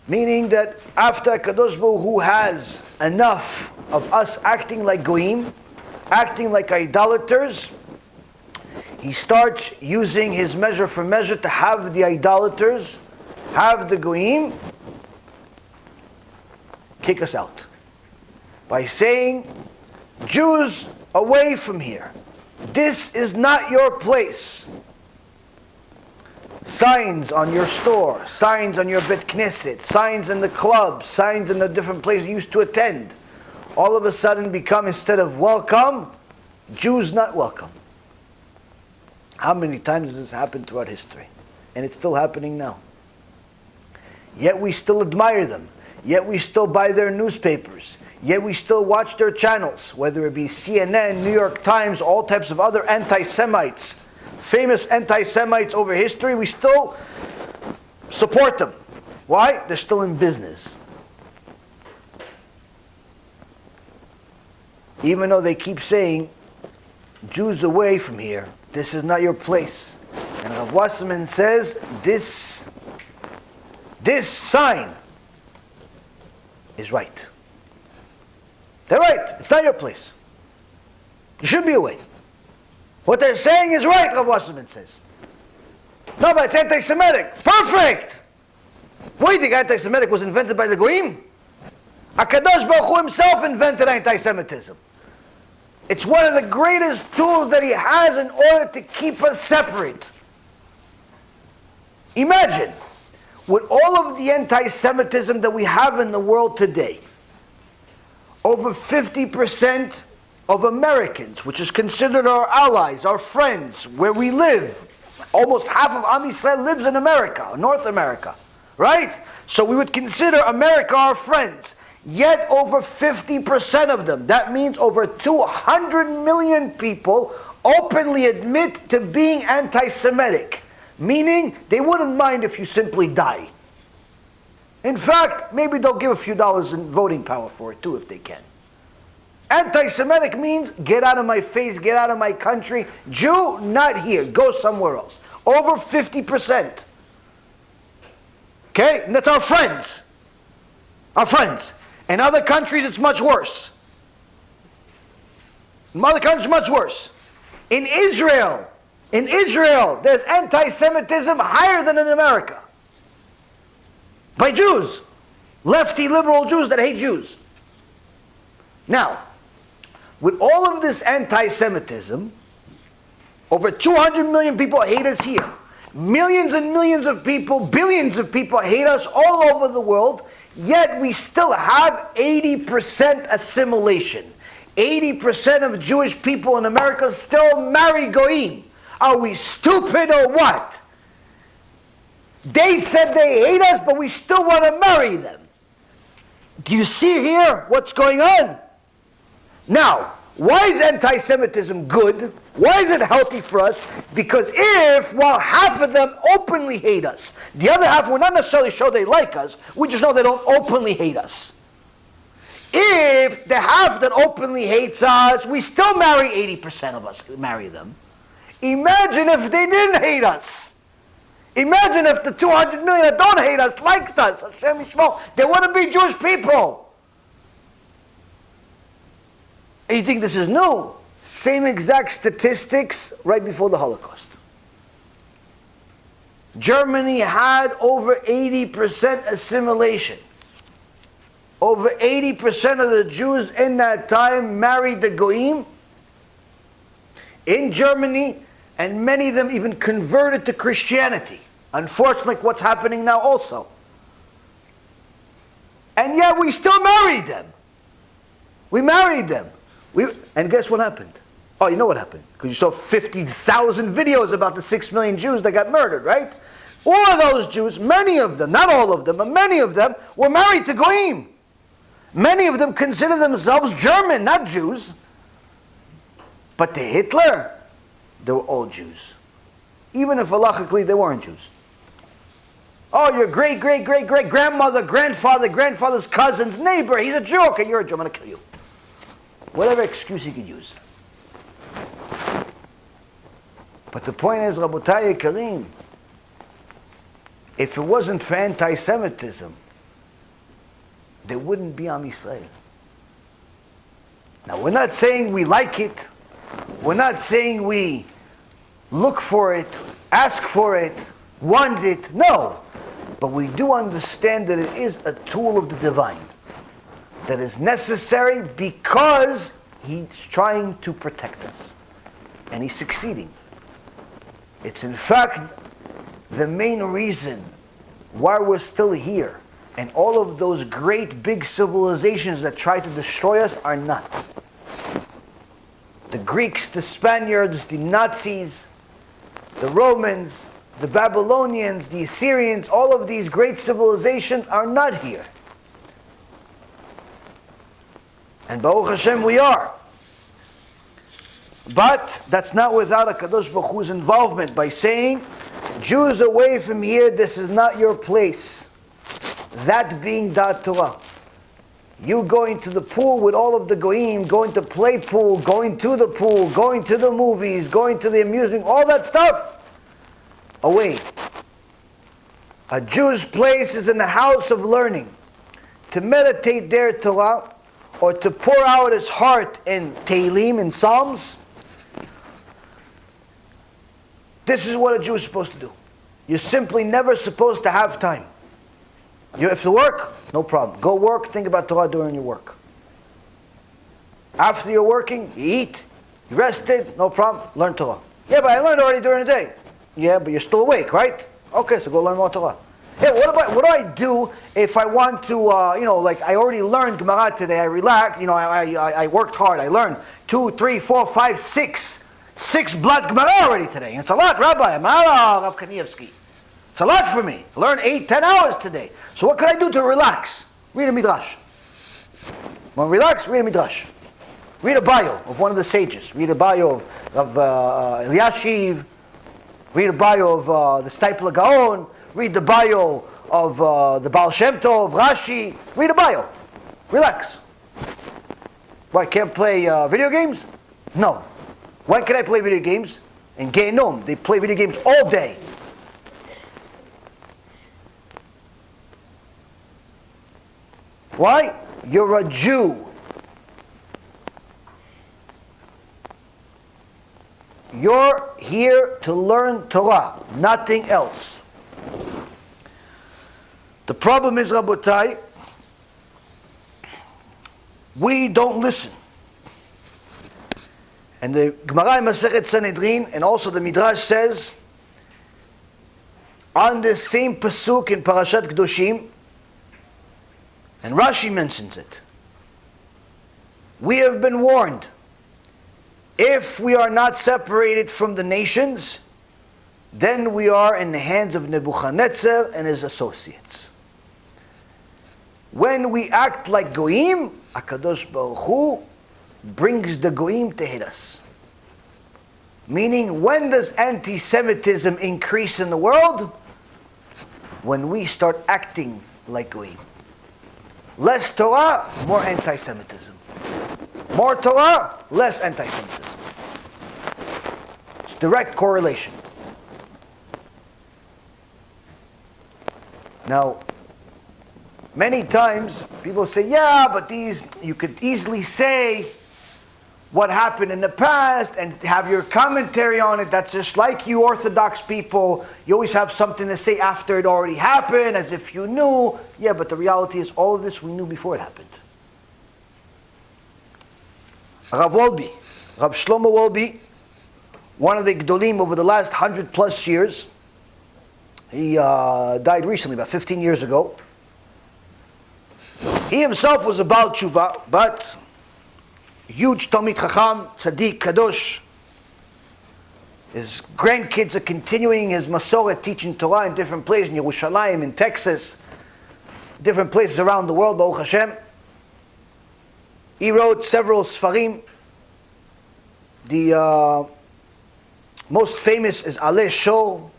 Meaning that after Kadosh Baruch Hu has enough of us acting like goyim, acting like idolaters, he starts using his measure for measure to have the idolaters, have the goyim, kick us out. By saying, Jews, away from here. This is not your place. Signs on your store, signs on your Bet Knesset, signs in the club, signs in the different places you used to attend, all of a sudden become, instead of welcome, Jews not welcome. How many times has this happened throughout history? And it's still happening now. Yet we still admire them. Yet we still buy their newspapers. Yet we still watch their channels, whether it be CNN, New York Times, all types of other anti-Semites, famous anti-Semites over history, we still support them. Why? They're still in business. Even though they keep saying, Jews away from here, this is not your place. And Rav Wasserman says, this sign is right. They're right. It's not your place. You should be away. What they're saying is right, Rav Wasserman says. No, but it's anti-Semitic. Perfect! What do you think anti-Semitic was invented by the Goyim? HaKadosh Baruch Hu himself invented anti-Semitism. It's one of the greatest tools that he has in order to keep us separate. Imagine, with all of the anti-Semitism that we have in the world today, over 50% of Americans, which is considered our allies, our friends, where we live, almost half of Am Yisrael lives in America, North America, right? So we would consider America our friends. Yet over 50% of them, that means over 200 million people, openly admit to being anti-Semitic. Meaning, they wouldn't mind if you simply die. In fact, maybe they'll give a few dollars in voting power for it too, if they can. Anti-Semitic means, get out of my face, get out of my country. Jew, not here, go somewhere else. Over 50%. Okay, and that's our friends. Our friends. In other countries, it's much worse. In other countries, much worse. In Israel, there's anti-Semitism higher than in America. By Jews. Lefty, liberal Jews that hate Jews. Now, with all of this anti-Semitism, over 200 million people hate us here. Millions and millions of people, billions of people hate us all over the world. Yet we still have 80% assimilation. 80% of Jewish people in America still marry Goyim. Are we stupid or what? They said they hate us, but we still want to marry them. Do you see here what's going on? Now, why is anti-Semitism good? Why is it healthy for us? Because while half of them openly hate us, the other half, we're not necessarily sure they like us, we just know they don't openly hate us. If the half that openly hates us, we still marry 80% of us, marry them. Imagine if they didn't hate us. Imagine if the 200 million that don't hate us liked us. Hashem Yishmor, they want to be Jewish people. And you think this is new? Same exact statistics right before the Holocaust. Germany had over 80% assimilation. Over 80% of the Jews in that time married the Goyim in Germany, and many of them even converted to Christianity. Unfortunately, what's happening now also. And yet we still married them. We married them. And guess what happened? Oh, you know what happened? Because you saw 50,000 videos about the 6 million Jews that got murdered, right? All of those Jews, many of them, not all of them, but many of them were married to Goyim. Many of them consider themselves German, not Jews. But to Hitler, they were all Jews. Even if halachically they weren't Jews. Oh, your great-great-great-great-grandmother, grandfather's cousin's neighbor, he's a Jew. Okay, you're a Jew, I'm going to kill you. Whatever excuse he could use. But the point is, Rabotai Karim, if it wasn't for anti-Semitism, there wouldn't be Am Yisrael. Now, we're not saying we like it. We're not saying we look for it, ask for it, want it. No. But we do understand that it is a tool of the divine that is necessary because he's trying to protect us. And he's succeeding. It's in fact the main reason why we're still here. And all of those great big civilizations that try to destroy us are not. The Greeks, the Spaniards, the Nazis, the Romans, the Babylonians, the Assyrians, all of these great civilizations are not here. And Baruch Hashem we are. But that's not without a Kadosh Baruch Hu's involvement by saying, Jews away from here, this is not your place. That being Dat Torah. You going to the pool with all of the goyim, going to play pool, going to the pool, going to the movies, going to the amusement, all that stuff, away. A Jew's place is in the house of learning, to meditate their Torah, or to pour out his heart in Tehillim, in Psalms. This is what a Jew is supposed to do. You're simply never supposed to have time. You have to work? No problem. Go work, think about Torah during your work. After you're working, you eat, you rested, no problem, learn Torah. Yeah, but I learned already during the day. Yeah, but you're still awake, right? Okay, so go learn more Torah. Yeah, what do I do if I want to, like I already learned Gemara today, I relaxed, I worked hard, I learned 2, 3, 4, 5, 6 blood Gemara already today. And it's a lot, Rabbi. I'm Rav Kanievsky. It's a lot for me. I learned 8, 10 hours today. So what can I do to relax? Read a midrash. Want to relax? Read a midrash. Read a bio of one of the sages. Read a bio of Eliashiv. Read a bio of the Steipler Gaon. Read the bio of the Baal Shem Tov, Rashi. Read a bio. Relax. Why, can't play video games? No. When can I play video games? In Gehenom, they play video games all day. Why? You're a Jew. You're here to learn Torah, nothing else. The problem is, Rabotai, we don't listen. And the Gemara in Masechet Sanhedrin and also the Midrash says, on the same pasuk in Parashat Kedoshim, and Rashi mentions it, we have been warned, if we are not separated from the nations, then we are in the hands of Nebuchadnezzar and his associates. When we act like Goyim, HaKadosh Baruch Hu brings the Goyim to hit us. Meaning, when does anti-Semitism increase in the world? When we start acting like Goyim. Less Torah, more anti-Semitism. More Torah, less anti-Semitism. It's direct correlation. Now, many times people say, yeah, but you could easily say what happened in the past and have your commentary on it. That's just like you Orthodox people. You always have something to say after it already happened, as if you knew. Yeah, but the reality is all of this we knew before it happened. Rav Wolbe, Rav Shlomo Wolbe, one of the Gdolim over the last 100+ years, he died recently, about 15 years ago. He himself was a Baal Tshuva, but huge Talmid Chacham, Tzaddik, Kadosh. His grandkids are continuing his Masoret, teaching Torah in different places, in Yerushalayim, in Texas, different places around the world, Baruch Hashem. He wrote several Sfarim. The most famous is Aleh Shol,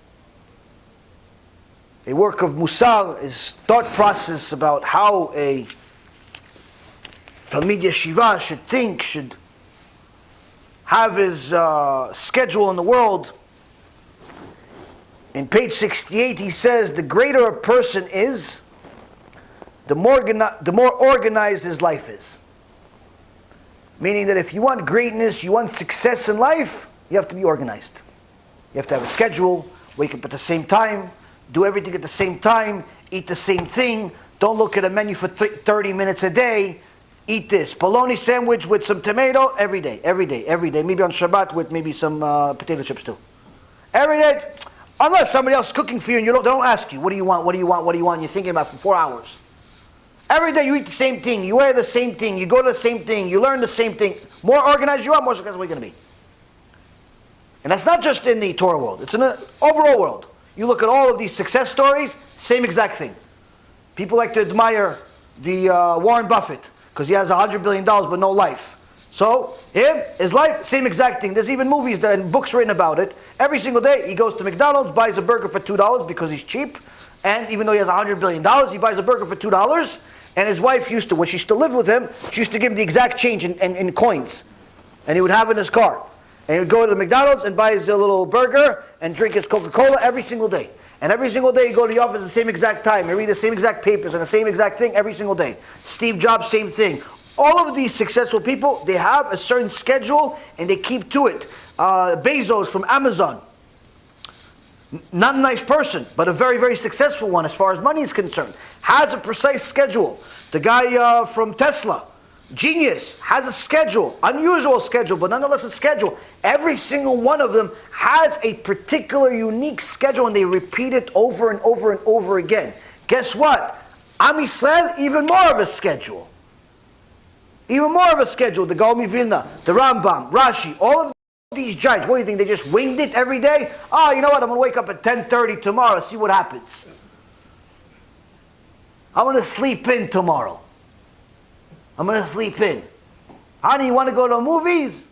a work of Musar, his thought process about how a Talmid Yeshiva should think, should have his schedule in the world. In page 68 he says, the greater a person is, the more organized his life is. Meaning that if you want greatness, you want success in life, you have to be organized. You have to have a schedule, wake up at the same time, do everything at the same time, eat the same thing, don't look at a menu for 30 minutes a day, eat this bologna sandwich with some tomato every day, maybe on Shabbat with maybe some potato chips too. Every day, unless somebody else is cooking for you and they don't ask you, what do you want, you're thinking about for 4 hours. Every day you eat the same thing, you wear the same thing, you go to the same thing, you learn the same thing. More organized you are, more successful you're going to be. And that's not just in the Torah world, it's in the overall world. You look at all of these success stories, same exact thing. People like to admire the Warren Buffett, because he has $100 billion but no life. So, his life, same exact thing. There's even movies and books written about it. Every single day he goes to McDonald's, buys a burger for $2 because he's cheap. And even though he has $100 billion, he buys a burger for $2. And his wife used to, when she still lived with him, she used to give him the exact change in coins. And he would have it in his car. And he would go to the McDonald's and buy his little burger and drink his Coca-Cola every single day. And every single day he'd go to the office at the same exact time. He'd read the same exact papers and the same exact thing every single day. Steve Jobs, same thing. All of these successful people, they have a certain schedule and they keep to it. Bezos from Amazon. Not a nice person, but a very, very successful one as far as money is concerned. Has a precise schedule. The guy from Tesla, genius, has a schedule. Unusual schedule, but nonetheless a schedule. Every single one of them has a particular unique schedule and they repeat it over and over and over again. Guess what? Am Yisrael, even more of a schedule. Even more of a schedule. The Gaon Vilna, the Ramban, Rashi, all of these giants. What do you think? They just winged it every day? Oh, you know what? I'm going to wake up at 10:30 tomorrow, see what happens. I'm going to sleep in tomorrow. I'm going to sleep in. Honey, you want to go to movies?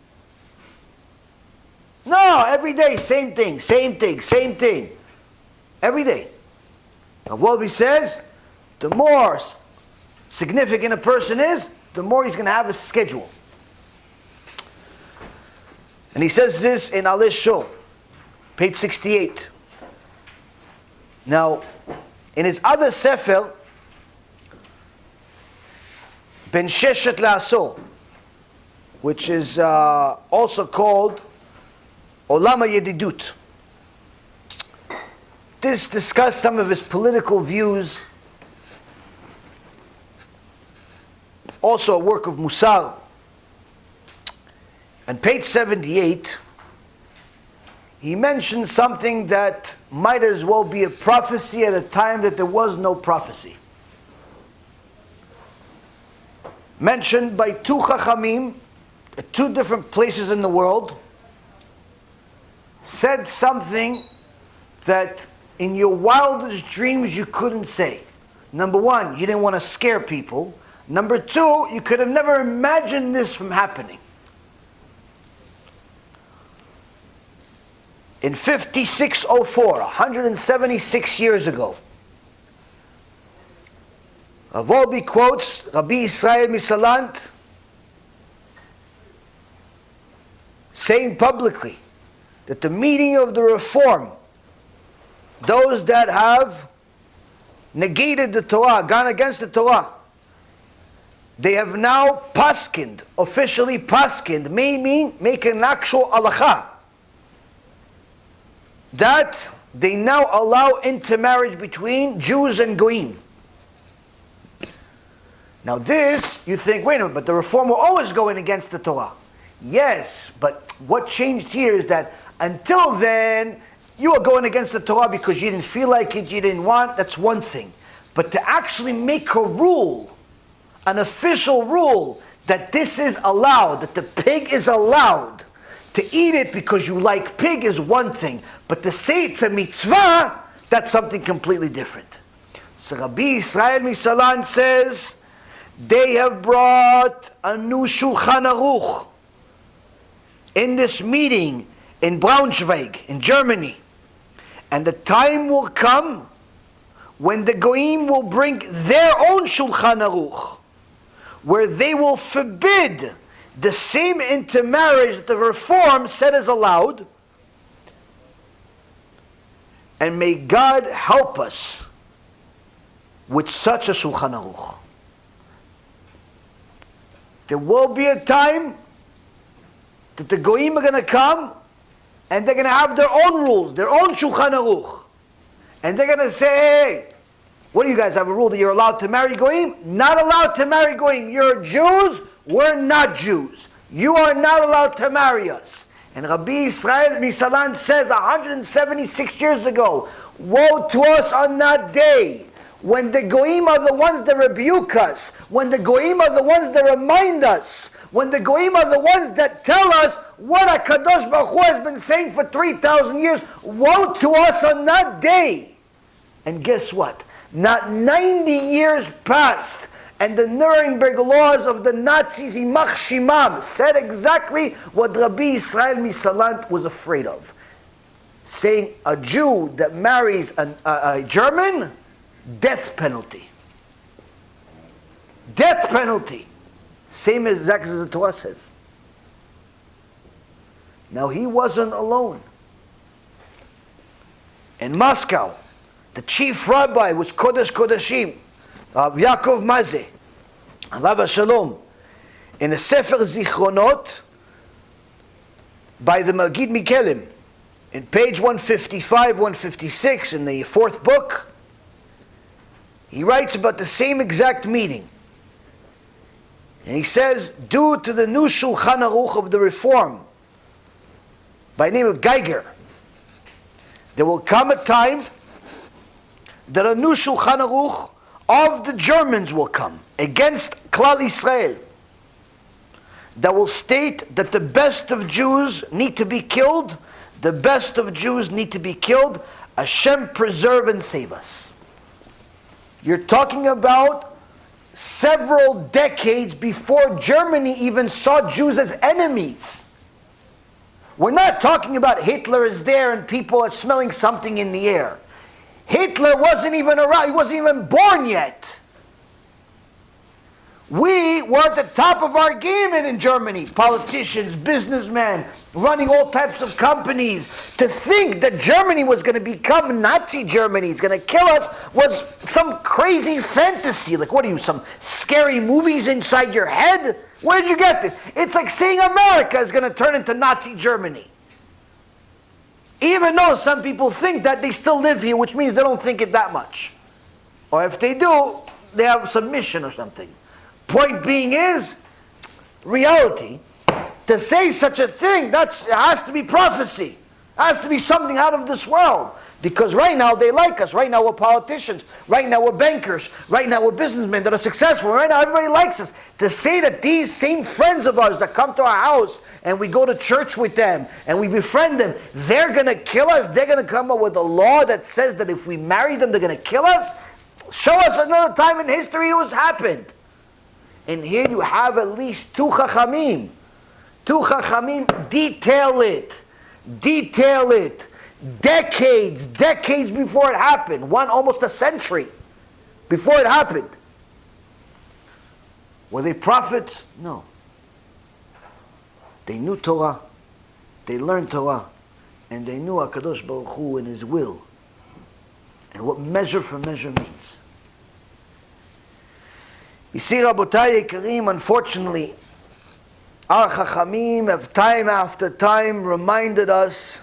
No, every day, same thing. Every day. Now, Wolbe says, the more significant a person is, the more he's going to have a schedule. And he says this in Aleh Shol, page 68. Now, in his other Sefer, Ben Sheshet Le-Asor, which is also called Olam HaYedidut. This discussed some of his political views. Also a work of Musar. On page 78, he mentioned something that might as well be a prophecy at a time that there was no prophecy. Mentioned by two Chachamim at two different places in the world, said something that in your wildest dreams you couldn't say. Number one, you didn't want to scare people. Number two, you could have never imagined this from happening. In 5604, 176 years ago, Wolbe quotes Rabbi Israel Misalant saying publicly that the meaning of the reform, those that have negated the Torah, gone against the Torah, they have now paskined, officially paskined, may mean make an actual halacha, that they now allow intermarriage between Jews and Goyim. Now this, you think, wait a minute, but the reform were always going against the Torah. Yes, but what changed here is that until then, you were going against the Torah because you didn't feel like it, you didn't want, that's one thing. But to actually make a rule an official rule that this is allowed, that the pig is allowed, to eat it because you like pig is one thing, but to say it's a mitzvah, that's something completely different. So Rabbi Israel Misalan says, they have brought a new Shulchan Aruch in this meeting in Braunschweig, in Germany. And the time will come when the Goyim will bring their own Shulchan Aruch, where they will forbid the same intermarriage that the Reform said is allowed. And may God help us with such a Shulchan Aruch. There will be a time that the Goyim are going to come and they're going to have their own rules, their own Shulchan Aruch. And they're going to say, hey, what do you guys have a rule that you're allowed to marry Goyim? Not allowed to marry Goyim. You're Jews, we're not Jews. You are not allowed to marry us. And Rabbi Israel Misalan says 176 years ago, woe to us on that day, when the Goyim are the ones that rebuke us, when the Goyim are the ones that remind us, when the Goyim are the ones that tell us what HaKadosh Baruch Hu has been saying for 3,000 years, woe to us on that day. And guess what? Not 90 years passed, and the Nuremberg laws of the Nazis, Imach Shimam, said exactly what Rabbi Israel Misalant was afraid of. Saying a Jew that marries a German, death penalty. Death penalty. Same exactly as the Torah says. Now he wasn't alone. In Moscow, the chief rabbi was Kodesh Kodashim, Rabbi Yaakov Mazeh, Alav Shalom, in the Sefer Zikhronot by the Magid Mikelim, in page 155, 156 in the fourth book, he writes about the same exact meeting. And he says, due to the new Shulchan Aruch of the Reform, by name of Geiger, there will come a time that a new Shulchan Aruch of the Germans will come against Klal Yisrael, that will state that the best of Jews need to be killed, the best of Jews need to be killed, Hashem preserve and save us. You're talking about several decades before Germany even saw Jews as enemies. We're not talking about Hitler is there and people are smelling something in the air. Hitler wasn't even around, he wasn't even born yet. We were at the top of our game in Germany. Politicians, businessmen, running all types of companies. To think that Germany was going to become Nazi Germany, it's going to kill us, was some crazy fantasy. Like, what are you, some scary movies inside your head? Where did you get this? It's like saying America is going to turn into Nazi Germany. Even though some people think that, they still live here, which means they don't think it that much. Or if they do, they have submission or something. Point being is, reality, to say such a thing, it has to be prophecy. It has to be something out of this world. Because right now they like us. Right now we're politicians. Right now we're bankers. Right now we're businessmen that are successful. Right now everybody likes us. To say that these same friends of ours that come to our house and we go to church with them and we befriend them, they're going to kill us. They're going to come up with a law that says that if we marry them, they're going to kill us. Show us another time in history it was happened. And here you have at least two Chachamim. Two Chachamim detail it. Detail it. Decades before it happened. One almost a century before it happened. Were they prophets? No. They knew Torah. They learned Torah. And they knew HaKadosh Baruch Hu and His will. And what measure for measure means. You see, Rabotai Yekarim, unfortunately, our Chachamim have time after time reminded us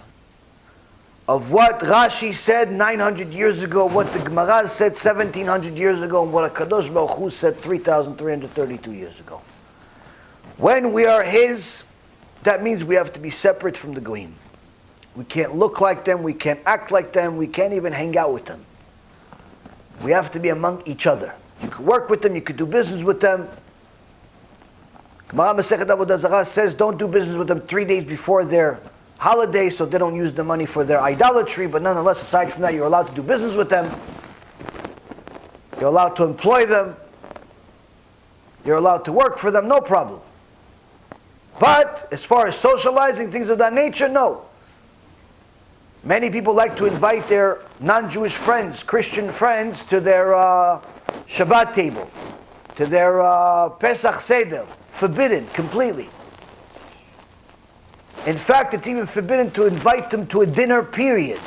of what Rashi said 900 years ago, what the Gemara said 1700 years ago, and what HaKadosh Baruch Hu said 3,332 years ago. When we are His, that means we have to be separate from the Goyim. We can't look like them, we can't act like them, we can't even hang out with them. We have to be among each other. You could work with them, you could do business with them. Gemara Masechet Avodah Zarah says don't do business with them 3 days before their holiday so they don't use the money for their idolatry, but nonetheless, aside from that, you're allowed to do business with them. You're allowed to employ them. You're allowed to work for them, no problem. But as far as socializing, things of that nature, no. Many people like to invite their non-Jewish friends, Christian friends, to their Shabbat table, to their Pesach Seder. Forbidden, completely. In fact, it's even forbidden to invite them to a dinner, period.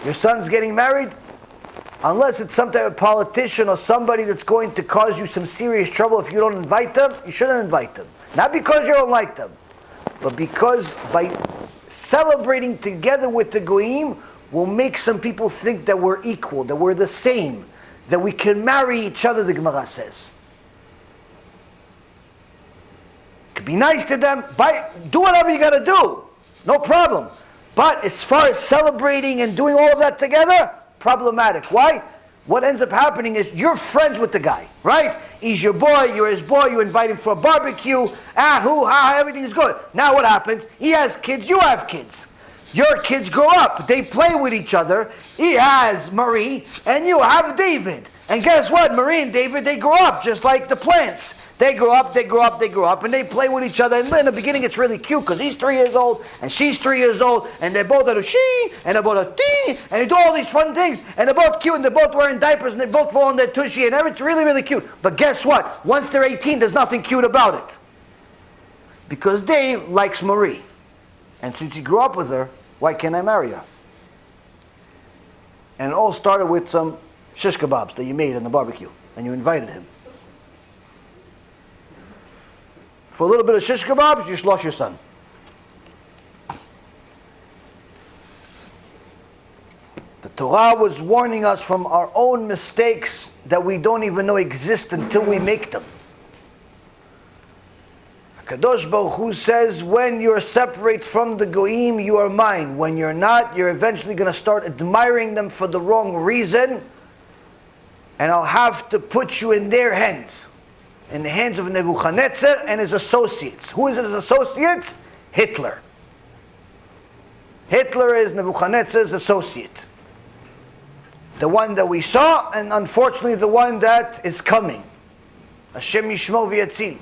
Your son's getting married? Unless it's some type of politician or somebody that's going to cause you some serious trouble, if you don't invite them, you shouldn't invite them. Not because you don't like them, but because by celebrating together with the Goyim will make some people think that we're equal, that we're the same, that we can marry each other, the Gemara says. Be nice to them, do whatever you got to do, no problem. But as far as celebrating and doing all of that together, problematic. Why? What ends up happening is you're friends with the guy, right? He's your boy, you're his boy, you invite him for a barbecue, everything is good. Now what happens? He has kids, you have kids. Your kids grow up, they play with each other. He has Marie, and you have David. And guess what? Marie and David, they grow up just like the plants. They grow up, and they play with each other. And in the beginning, it's really cute because he's 3 years old and she's 3 years old, and they're both at a she and they're both a tea, and they do all these fun things, and they're both cute, and they're both wearing diapers, and they both fall on their tushy, and it's really, really cute. But guess what? Once they're 18, there's nothing cute about it, because Dave likes Marie, and since he grew up with her, why can't I marry her? And it all started with some shish kebabs that you made in the barbecue, and you invited him. For a little bit of shish kebabs, you lost your son. The Torah was warning us from our own mistakes that we don't even know exist until we make them. Kadosh Baruch Hu says, when you're separate from the Goyim, you are mine. When you're not, you're eventually going to start admiring them for the wrong reason, and I'll have to put you in their hands. In the hands of Nebuchadnezzar and his associates. Who is his associates? Hitler. Hitler is Nebuchadnezzar's associate. The one that we saw, and unfortunately the one that is coming. Hashem Yishmo v'yatzil.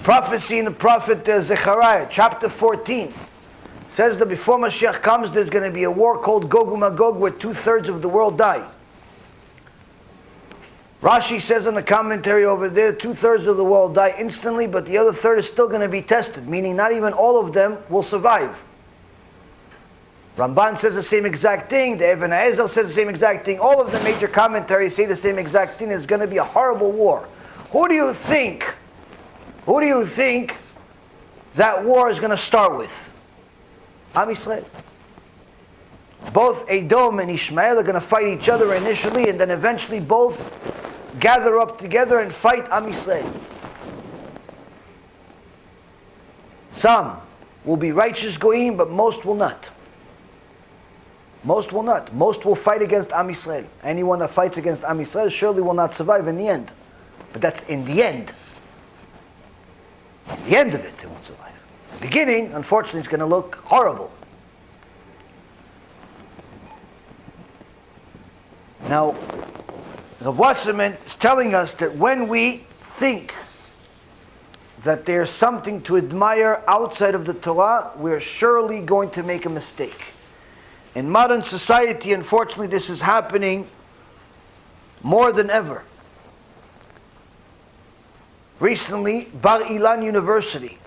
Prophecy in the prophet Zechariah, chapter 14, says that before Mashiach comes, there's going to be a war called Gog and Magog, where 2/3 of the world die. Rashi says in the commentary over there, 2/3 of the world die instantly, but the other third is still going to be tested, meaning not even all of them will survive. Ramban says the same exact thing, the Ibn Ezel says the same exact thing, all of the major commentaries say the same exact thing. It's going to be a horrible war. Who do you think that war is going to start with? Am Yisrael. Both Edom and Ishmael are going to fight each other initially, and then eventually both gather up together and fight Am Yisrael. Some will be righteous Goyim, but most will not. Most will not. Most will fight against Am Yisrael. Anyone that fights against Am Yisrael surely will not survive in the end. But that's in the end. In the end of it, they won't survive. The beginning, unfortunately, is going to look horrible. Now, Rav Wasserman is telling us that when we think that there's something to admire outside of the Torah, we're surely going to make a mistake. In modern society, unfortunately, this is happening more than ever. Recently, Bar Ilan University,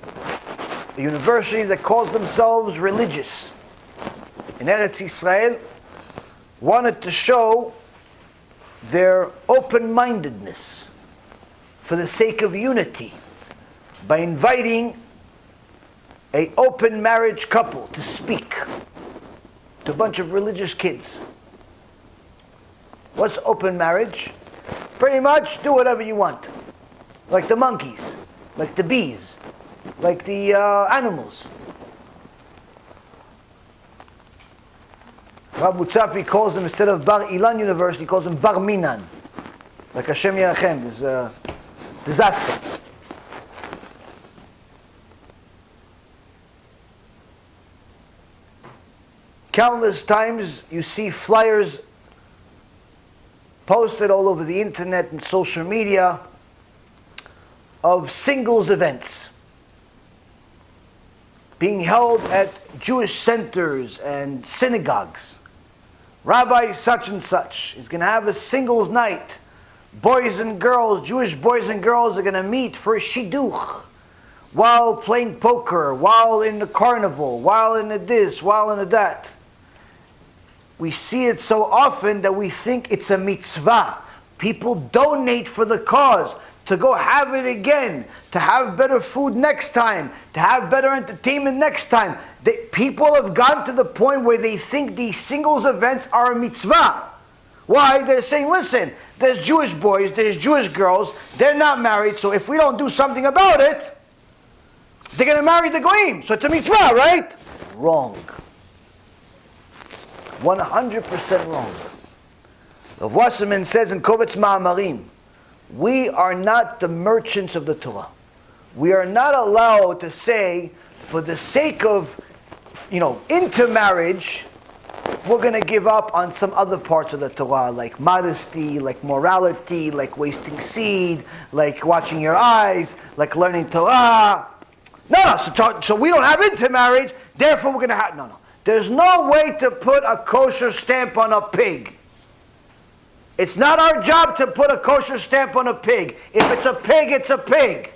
a university that calls themselves religious in Eretz Yisrael, wanted to show their open-mindedness for the sake of unity by inviting an open marriage couple to speak to a bunch of religious kids. What's open marriage? Pretty much do whatever you want. Like the monkeys, like the bees, like the animals. Rabbi Mutzapi calls them, instead of Bar Ilan University, he calls them Bar Minan. Like Hashem Yerachem, is a disaster. Countless times you see flyers posted all over the internet and social media of singles events being held at Jewish centers and synagogues. Rabbi such and such is going to have a singles night. Boys and girls, Jewish boys and girls are going to meet for a shidduch while playing poker, while in the carnival, while in the this, while in the that. We see it so often that we think it's a mitzvah. People donate for the cause, to go have it again, to have better food next time, to have better entertainment next time. People have gone to the point where they think these singles events are a mitzvah. Why? They're saying, listen, there's Jewish boys, there's Jewish girls, they're not married, so if we don't do something about it, they're going to marry the goyim, so it's a mitzvah, right? Wrong. 100% wrong. The Wasserman says in Kovetz Maamarim, we are not the merchants of the Torah. We are not allowed to say, for the sake of, intermarriage, we're going to give up on some other parts of the Torah, like modesty, like morality, like wasting seed, like watching your eyes, like learning Torah. No, so we don't have intermarriage, therefore we're going to have... No. There's no way to put a kosher stamp on a pig. It's not our job to put a kosher stamp on a pig. If it's a pig, it's a pig.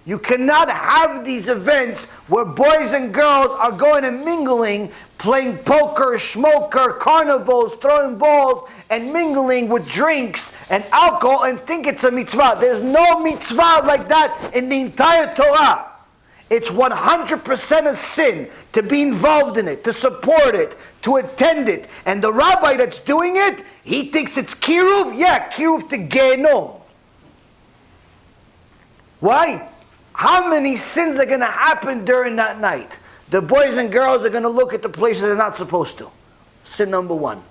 You cannot have these events where boys and girls are going and mingling, playing poker, schmoker, carnivals, throwing balls, and mingling with drinks and alcohol and think it's a mitzvah. There's no mitzvah like that in the entire Torah. It's 100% a sin to be involved in it, to support it, to attend it. And the rabbi that's doing it, he thinks it's kiruv. Yeah, kiruv to Gehenom. Why? How many sins are going to happen during that night? The boys and girls are going to look at the places they're not supposed to. Sin number 1.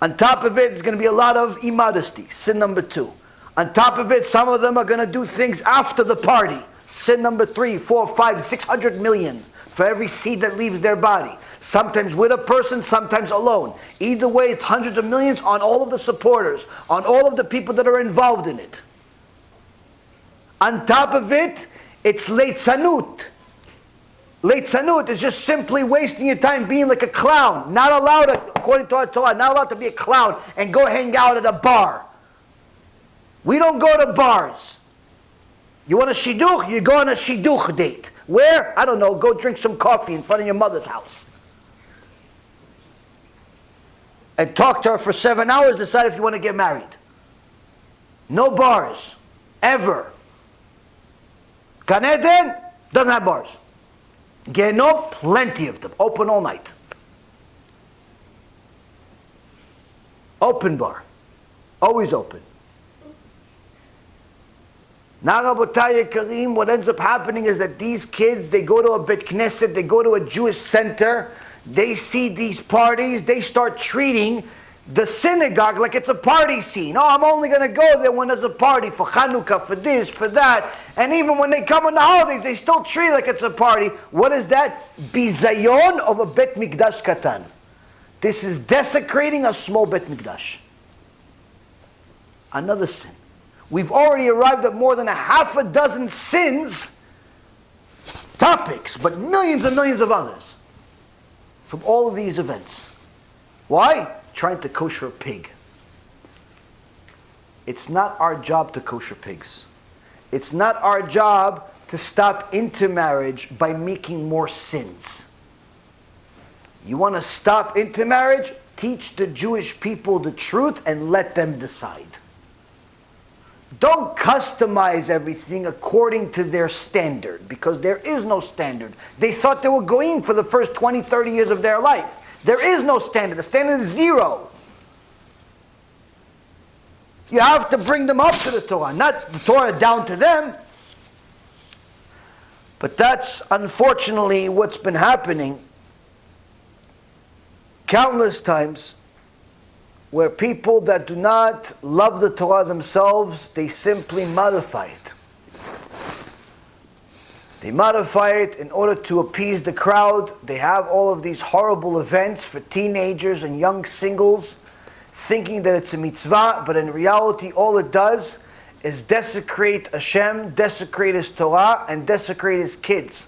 On top of it, there's going to be a lot of immodesty. Sin number 2. On top of it, some of them are going to do things after the party. Sin number 3, 4, 5, 600 million for every seed that leaves their body. Sometimes with a person, sometimes alone. Either way, it's hundreds of millions on all of the supporters, on all of the people that are involved in it. On top of it, it's leitzanut. Leitzanut is just simply wasting your time being like a clown. Not allowed, according to our Torah, not allowed to be a clown and go hang out at a bar. We don't go to bars. You want a shidduch? You go on a shidduch date. Where? I don't know. Go drink some coffee in front of your mother's house. And talk to her for 7 hours, decide if you want to get married. No bars. Ever. Gan Eden doesn't have bars. Gehenom, plenty of them. Open all night. Open bar. Always open. Now, Rabotai Karim, what ends up happening is that these kids, they go to a Bet Knesset, they go to a Jewish center, they see these parties, they start treating the synagogue like it's a party scene. Oh, I'm only going to go there when there's a party for Chanukah, for this, for that. And even when they come on the holidays, they still treat it like it's a party. What is that? Bizayon of a Bet Mikdash Katan. This is desecrating a small Bet Mikdash. Another sin. We've already arrived at more than a half a dozen sins, topics, but millions and millions of others from all of these events. Why? Trying to kosher a pig. It's not our job to kosher pigs. It's not our job to stop intermarriage by making more sins. You want to stop intermarriage? Teach the Jewish people the truth and let them decide. Don't customize everything according to their standard, because there is no standard. They thought they were going for the first 20, 30 years of their life. There is no standard. The standard is 0. You have to bring them up to the Torah, not the Torah down to them. But that's unfortunately what's been happening. countless times where people that do not love the Torah themselves, they simply modify it. They modify it in order to appease the crowd. They have all of these horrible events for teenagers and young singles, thinking that it's a mitzvah, but in reality all it does is desecrate Hashem, desecrate His Torah, and desecrate His kids.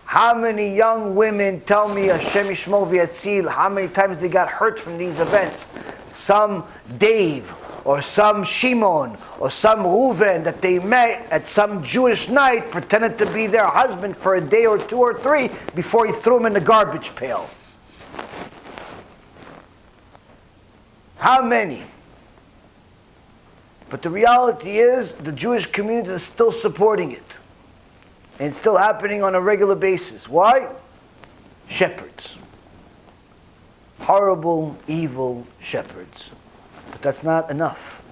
How many young women tell me, Hashem Yishmor v'Yatzil, how many times they got hurt from these events? Some Dave, or some Shimon, or some Reuven that they met at some Jewish night, pretended to be their husband for a day or two or three before he threw him in the garbage pail. How many? But the reality is, the Jewish community is still supporting it. And it's still happening on a regular basis. Why? Shepherds. Horrible, evil shepherds. But that's not enough.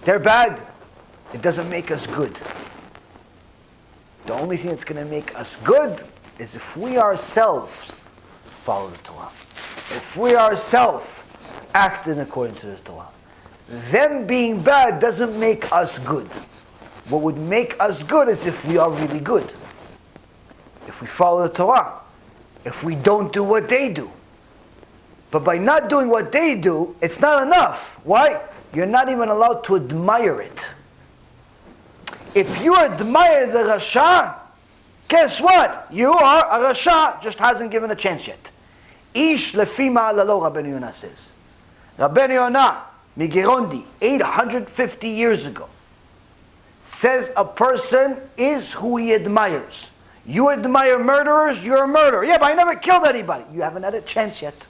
They're bad. It doesn't make us good. The only thing that's going to make us good is if we ourselves follow the Torah. If we ourselves act in accordance to the Torah. Them being bad doesn't make us good. What would make us good is if we are really good. If we follow the Torah. If we don't do what they do. But by not doing what they do, it's not enough. Why? You're not even allowed to admire it. If you admire the Rasha, guess what? You are a Rasha, just hasn't given a chance yet. Ish lefi ma'alalo, Rabbeinu Yonah says. Rabbeinu Yonah, Migirondi, 850 years ago, says a person is who he admires. You admire murderers, you're a murderer. Yeah, but I never killed anybody. You haven't had a chance yet.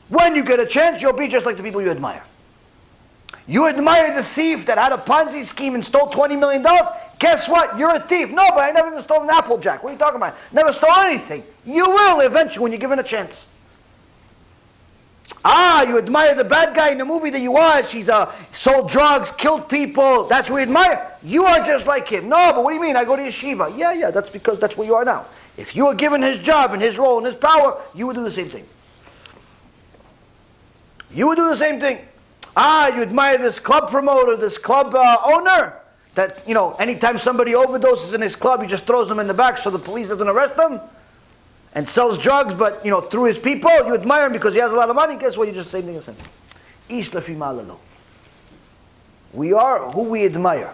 When you get a chance, you'll be just like the people you admire. You admire the thief that had a Ponzi scheme and stole $20 million. Guess what? You're a thief. No, but I never even stole an Applejack. What are you talking about? Never stole anything. You will eventually when you're given a chance. You admire the bad guy in the movie that you watch. He's sold drugs, killed people. That's what you admire. You are just like him. No, but what do you mean? I go to yeshiva. Yeah, that's because that's where you are now. If you were given his job and his role and his power, you would do the same thing. You would do the same thing. You admire this club promoter, this club owner, that, anytime somebody overdoses in his club, he just throws them in the back so the police doesn't arrest them, and sells drugs, but, through his people. You admire him because he has a lot of money. Guess what? You just the same thing as him. Ish lefi ma'alalo. We are who we admire.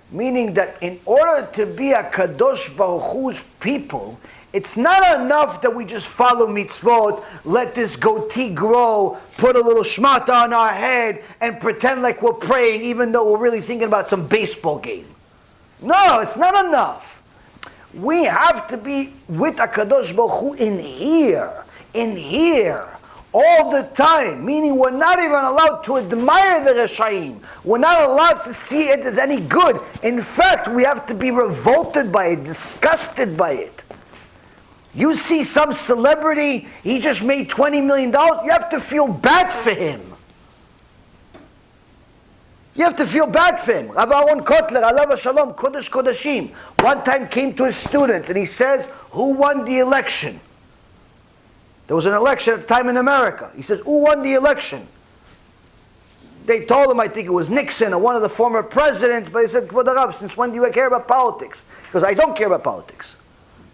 Meaning that in order to be a Kadosh Baruch Hu's people, it's not enough that we just follow mitzvot, let this goatee grow, put a little shmata on our head, and pretend like we're praying even though we're really thinking about some baseball game. No, it's not enough. We have to be with HaKadosh Baruch Hu in here, all the time. Meaning we're not even allowed to admire the Reshaim. We're not allowed to see it as any good. In fact, we have to be revolted by it, disgusted by it. You see some celebrity, he just made $20 million, you have to feel bad for him. You have to feel bad for him. Rabbi Aaron Kotler, Alav Shalom, Kodesh Kodashim, one time came to his students and he says, who won the election? There was an election at the time in America. He says, who won the election? They told him, I think it was Nixon or one of the former presidents, but he said, Kvod Rav, since when do you care about politics? Because I don't care about politics.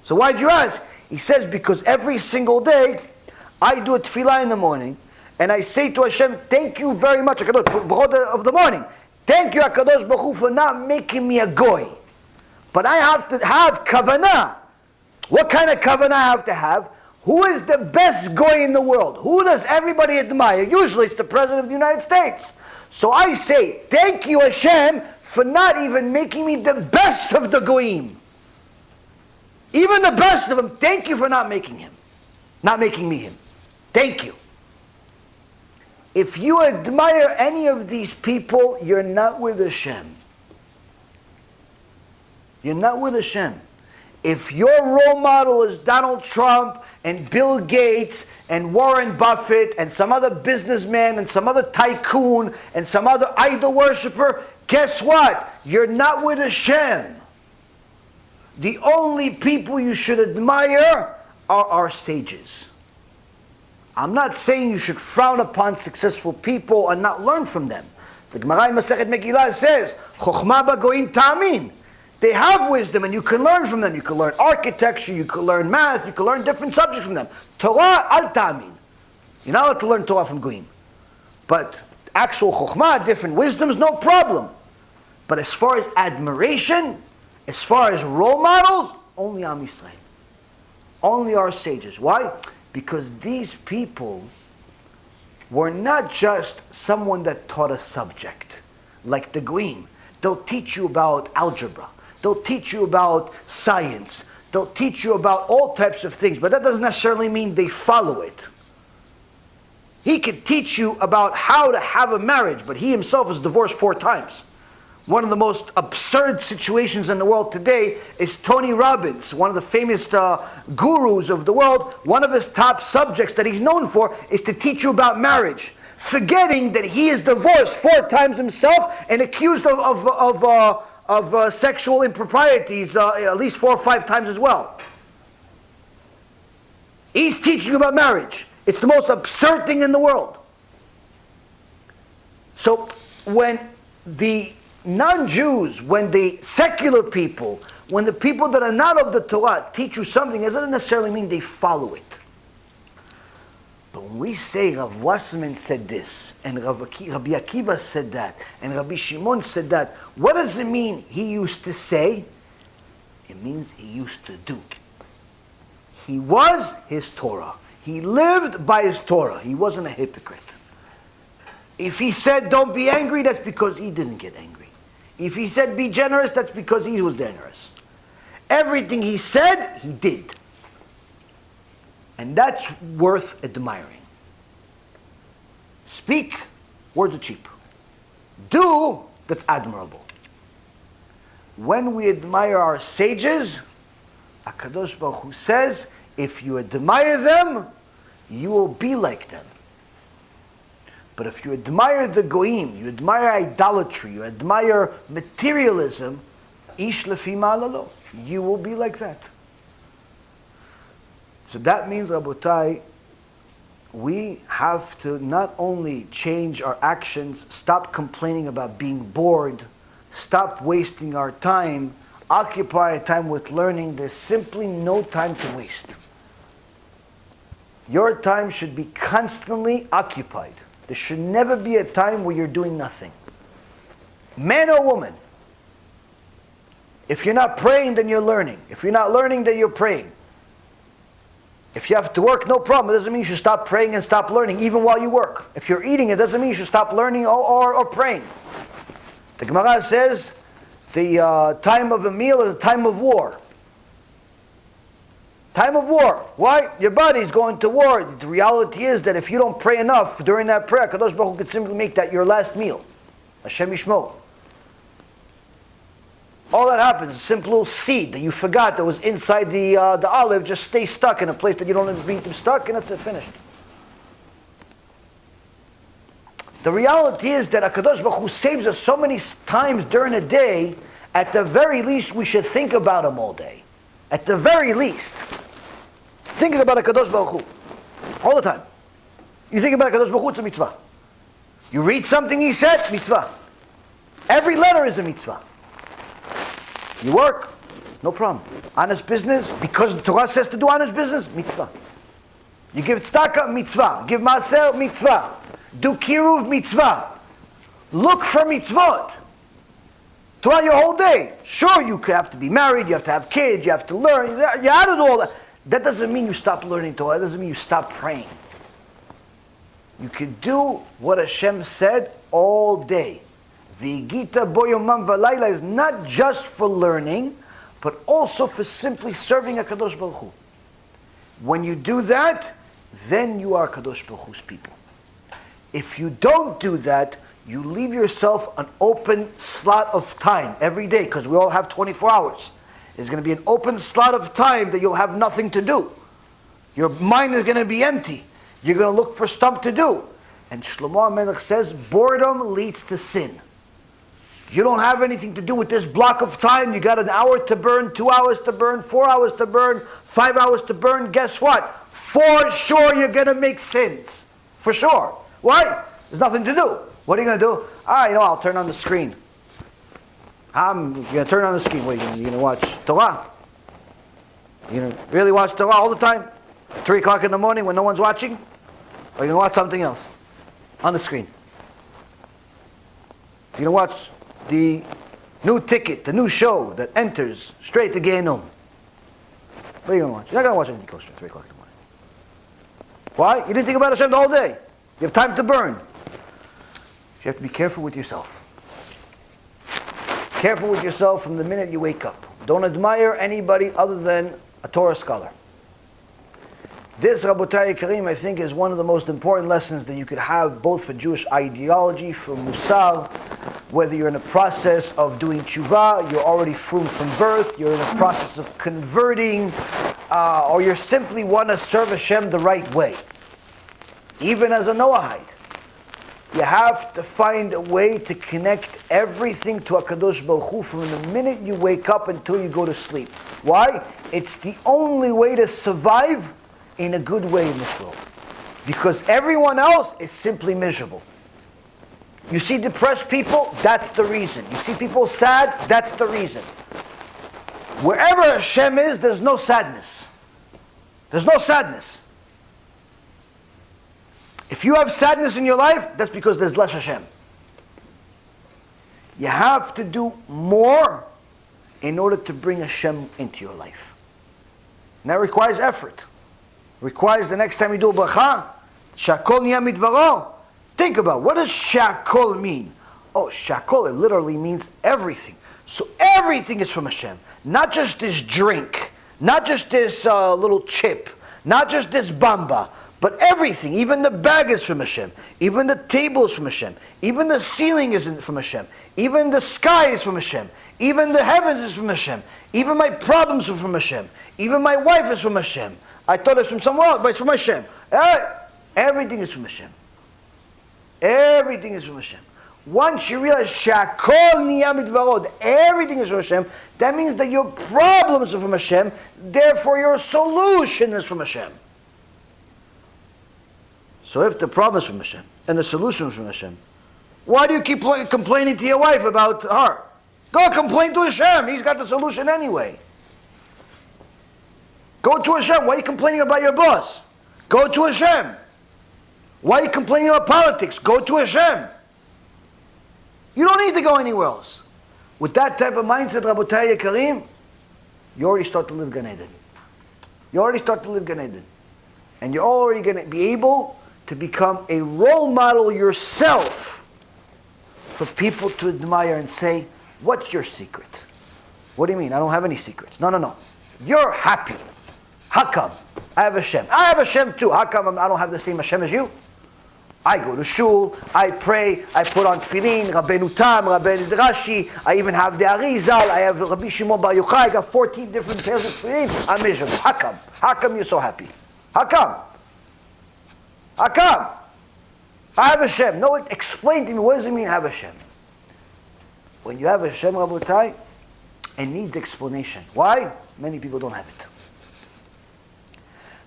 So why'd you ask? He says, because every single day, I do a tefillah in the morning, and I say to Hashem, thank you very much, HaKadosh, of the morning. Thank you, HaKadosh Baruch Hu, for not making me a goy. But I have to have kavanah. What kind of kavanah I have to have? Who is the best goy in the world? Who does everybody admire? Usually it's the President of the United States. So I say, thank you, Hashem, for not even making me the best of the goyim. Even the best of them, thank you for not making me him. Thank you. If you admire any of these people, you're not with Hashem. You're not with Hashem. If your role model is Donald Trump and Bill Gates and Warren Buffett and some other businessman and some other tycoon and some other idol worshiper, guess what? You're not with Hashem. the only people you should admire are our sages. I'm not saying you should frown upon successful people and not learn from them. The Gemara in Masechet Megillah says, Chochma b'goyim ta'amin. They have wisdom and you can learn from them. You can learn architecture, you can learn math, you can learn different subjects from them. Torah al ta'amin. You're not allowed to learn Torah from goyim. But actual Chochma, different wisdoms, no problem. But as far as admiration, as far as role models, only Am Yisrael. Only our sages. Why? Because these people were not just someone that taught a subject, like the Goyim. They'll teach you about algebra. They'll teach you about science. They'll teach you about all types of things, but that doesn't necessarily mean they follow it. He could teach you about how to have a marriage, but he himself was divorced 4 times. One of the most absurd situations in the world today is Tony Robbins, one of the famous gurus of the world. One of his top subjects that he's known for is to teach you about marriage, forgetting that he is divorced 4 times himself and accused of sexual improprieties at least 4 or 5 times as well. He's teaching you about marriage. It's the most absurd thing in the world. So when the non-Jews, when the secular people, when the people that are not of the Torah teach you something, it doesn't necessarily mean they follow it. But when we say Rav Wasserman said this, and Rabbi Akiva said that, and Rabbi Shimon said that, what does it mean he used to say? It means he used to do. He was his Torah. He lived by his Torah. He wasn't a hypocrite. If he said don't be angry, that's because he didn't get angry. If he said be generous, that's because he was generous. Everything he said, he did. And that's worth admiring. Speak, words are cheap. Do, that's admirable. When we admire our sages, HaKadosh Baruch Hu says, if you admire them, you will be like them. But if you admire the goyim, you admire idolatry, you admire materialism, ish lefi ma'alalo, you will be like that. So that means, Rabotai, we have to not only change our actions, stop complaining about being bored, stop wasting our time, occupy time with learning. There's simply no time to waste. Your time should be constantly occupied. There should never be a time where you're doing nothing. Man or woman. If you're not praying, then you're learning. If you're not learning, then you're praying. If you have to work, no problem. It doesn't mean you should stop praying and stop learning, even while you work. If you're eating, it doesn't mean you should stop learning or praying. The Gemara says, the time of a meal is a time of war. Time of war. Why? Your body is going to war. The reality is that if you don't pray enough during that prayer, Kadosh Baruch Hu could simply make that your last meal. Hashem Yishmo. All that happens is a simple little seed that you forgot that was inside the olive just stays stuck in a place that you don't eat them stuck, and that's it, finished. The reality is that HaKadosh Baruch Hu saves us so many times during the day. At the very least, we should think about Him all day. At the very least. Thinking about HaKadosh Baruch Hu. All the time. You think about HaKadosh Baruch Hu, it's a mitzvah. You read something He said, mitzvah. Every letter is a mitzvah. You work, no problem. Honest business, because the Torah says to do honest business, mitzvah. You give tzedakah, mitzvah. Give maaser, mitzvah. Do kiruv, mitzvah. Look for mitzvot. Throughout your whole day. Sure, you have to be married, you have to have kids, you have to learn, you have to do all that. That doesn't mean you stop learning Torah, that doesn't mean you stop praying. You can do what Hashem said all day. V'yigita bo yomam v'layla is not just for learning, but also for simply serving HaKadosh Baruch Hu. When you do that, then you are HaKadosh Baruch Hu's people. If you don't do that, you leave yourself an open slot of time every day, because we all have 24 hours. There's going to be an open slot of time that you'll have nothing to do. Your mind is going to be empty. You're going to look for stuff to do. And Shlomo HaMelech says, boredom leads to sin. You don't have anything to do with this block of time. You got an hour to burn, 2 hours to burn, 4 hours to burn, 5 hours to burn. Guess what? For sure you're going to make sins. For sure. Why? There's nothing to do. What are you going to do? I'll turn on the screen. I'm going to turn on the screen. What, are you going to watch Torah? You going to really watch Torah all the time? At 3 o'clock in the morning when no one's watching? Or are you going to watch something else on the screen? You're going to watch the new ticket, the new show that enters straight to Gehinnom. What are you going to watch? You're not going to watch anything kosher at 3 o'clock in the morning. Why? You didn't think about Hashem the whole day. You have time to burn. You have to be careful with yourself. Careful with yourself from the minute you wake up. Don't admire anybody other than a Torah scholar. This, Rabotai Karim, I think is one of the most important lessons that you could have both for Jewish ideology, for Musar, whether you're in a process of doing tshuva, you're already frum from birth, you're in a process of converting, or you simply want to serve Hashem the right way. Even as a Noahide, you have to find a way to connect everything to HaKadosh Baruch Hu from the minute you wake up until you go to sleep. Why? It's the only way to survive in a good way in this world. Because everyone else is simply miserable. You see depressed people, that's the reason. You see people sad, that's the reason. Wherever Hashem is, there's no sadness. There's no sadness. If you have sadness in your life, that's because there's less Hashem. You have to do more in order to bring Hashem into your life. And that requires effort. Requires the next time you do a bracha, shakol niya midvaro. Think about, what does shakol mean? Oh, shakol, it literally means everything. So everything is from Hashem. Not just this drink, not just this little chip, not just this bamba, but everything. Even the bag is from Hashem. Even the table is from Hashem. Even the ceiling is from Hashem. Even the sky is from Hashem. Even the heavens is from Hashem. Even my problems are from Hashem. Even my wife is from Hashem. I thought it's from somewhere else, but it's from Hashem. Everything is from Hashem. Everything is from Hashem. Once you realize Shakol Niya Midvarod, everything is from Hashem, that means that your problems are from Hashem, therefore your solution is from Hashem. So if the problem is from Hashem, and the solution is from Hashem, why do you keep complaining to your wife about her? Go complain to Hashem, He's got the solution anyway. Go to Hashem. Why are you complaining about your boss? Go to Hashem. Why are you complaining about politics? Go to Hashem. You don't need to go anywhere else. With that type of mindset, Rabotai Yekarim, you already start to live Gan Eden. You already start to live Gan Eden. And you're already going to be able to become a role model yourself for people to admire and say, what's your secret? What do you mean? I don't have any secrets. No. You're happy. How come? I have Hashem. I have Hashem too. How come I don't have the same Hashem as you? I go to shul, I pray, I put on tefillin, Rabbeinu Tam, Rabbeinu Rashi, I even have the Arizal, I have Rabbi Shimon Bar Yochai, I got 14 different pairs of tefillin. I'm miserable. How come? How come you're so happy? How come? How come? I have Hashem. No, explain to me, what does it mean have Hashem? When you have Hashem, Rabotai, it needs explanation. Why? Many people don't have it.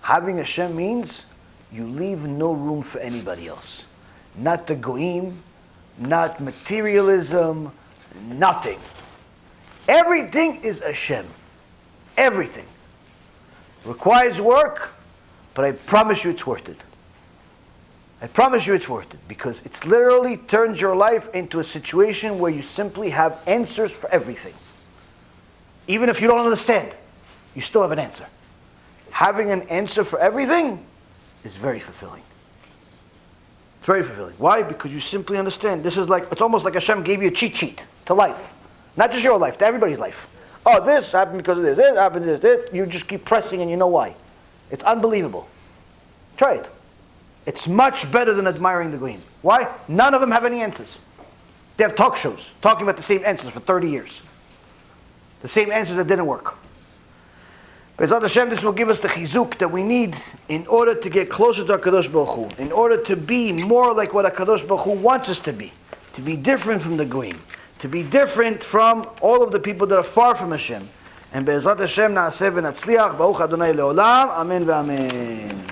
Having Hashem means you leave no room for anybody else. Not the goyim, not materialism, nothing. Everything is Hashem. Everything. Requires work, but I promise you it's worth it. I promise you it's worth it, because it's literally turns your life into a situation where you simply have answers for everything. Even if you don't understand, you still have an answer. Having an answer for everything is very fulfilling. It's very fulfilling. Why? Because you simply understand. This is like, it's almost like Hashem gave you a cheat sheet to life. Not just your life, to everybody's life. Oh, this happened because of this happened this. You just keep pressing and you know why. It's unbelievable. Try it. It's much better than admiring the Goyim. Why? None of them have any answers. They have talk shows talking about the same answers for 30 years. The same answers that didn't work. B'ezrat Hashem, this will give us the chizuk that we need in order to get closer to HaKadosh Baruch Hu, in order to be more like what HaKadosh Baruch Hu wants us to be different from the Goyim, to be different from all of the people that are far from Hashem. And Be'ezrat Hashem na'aseh v'natzliach, Baruch Adonai le'olam, Amen v'Amen.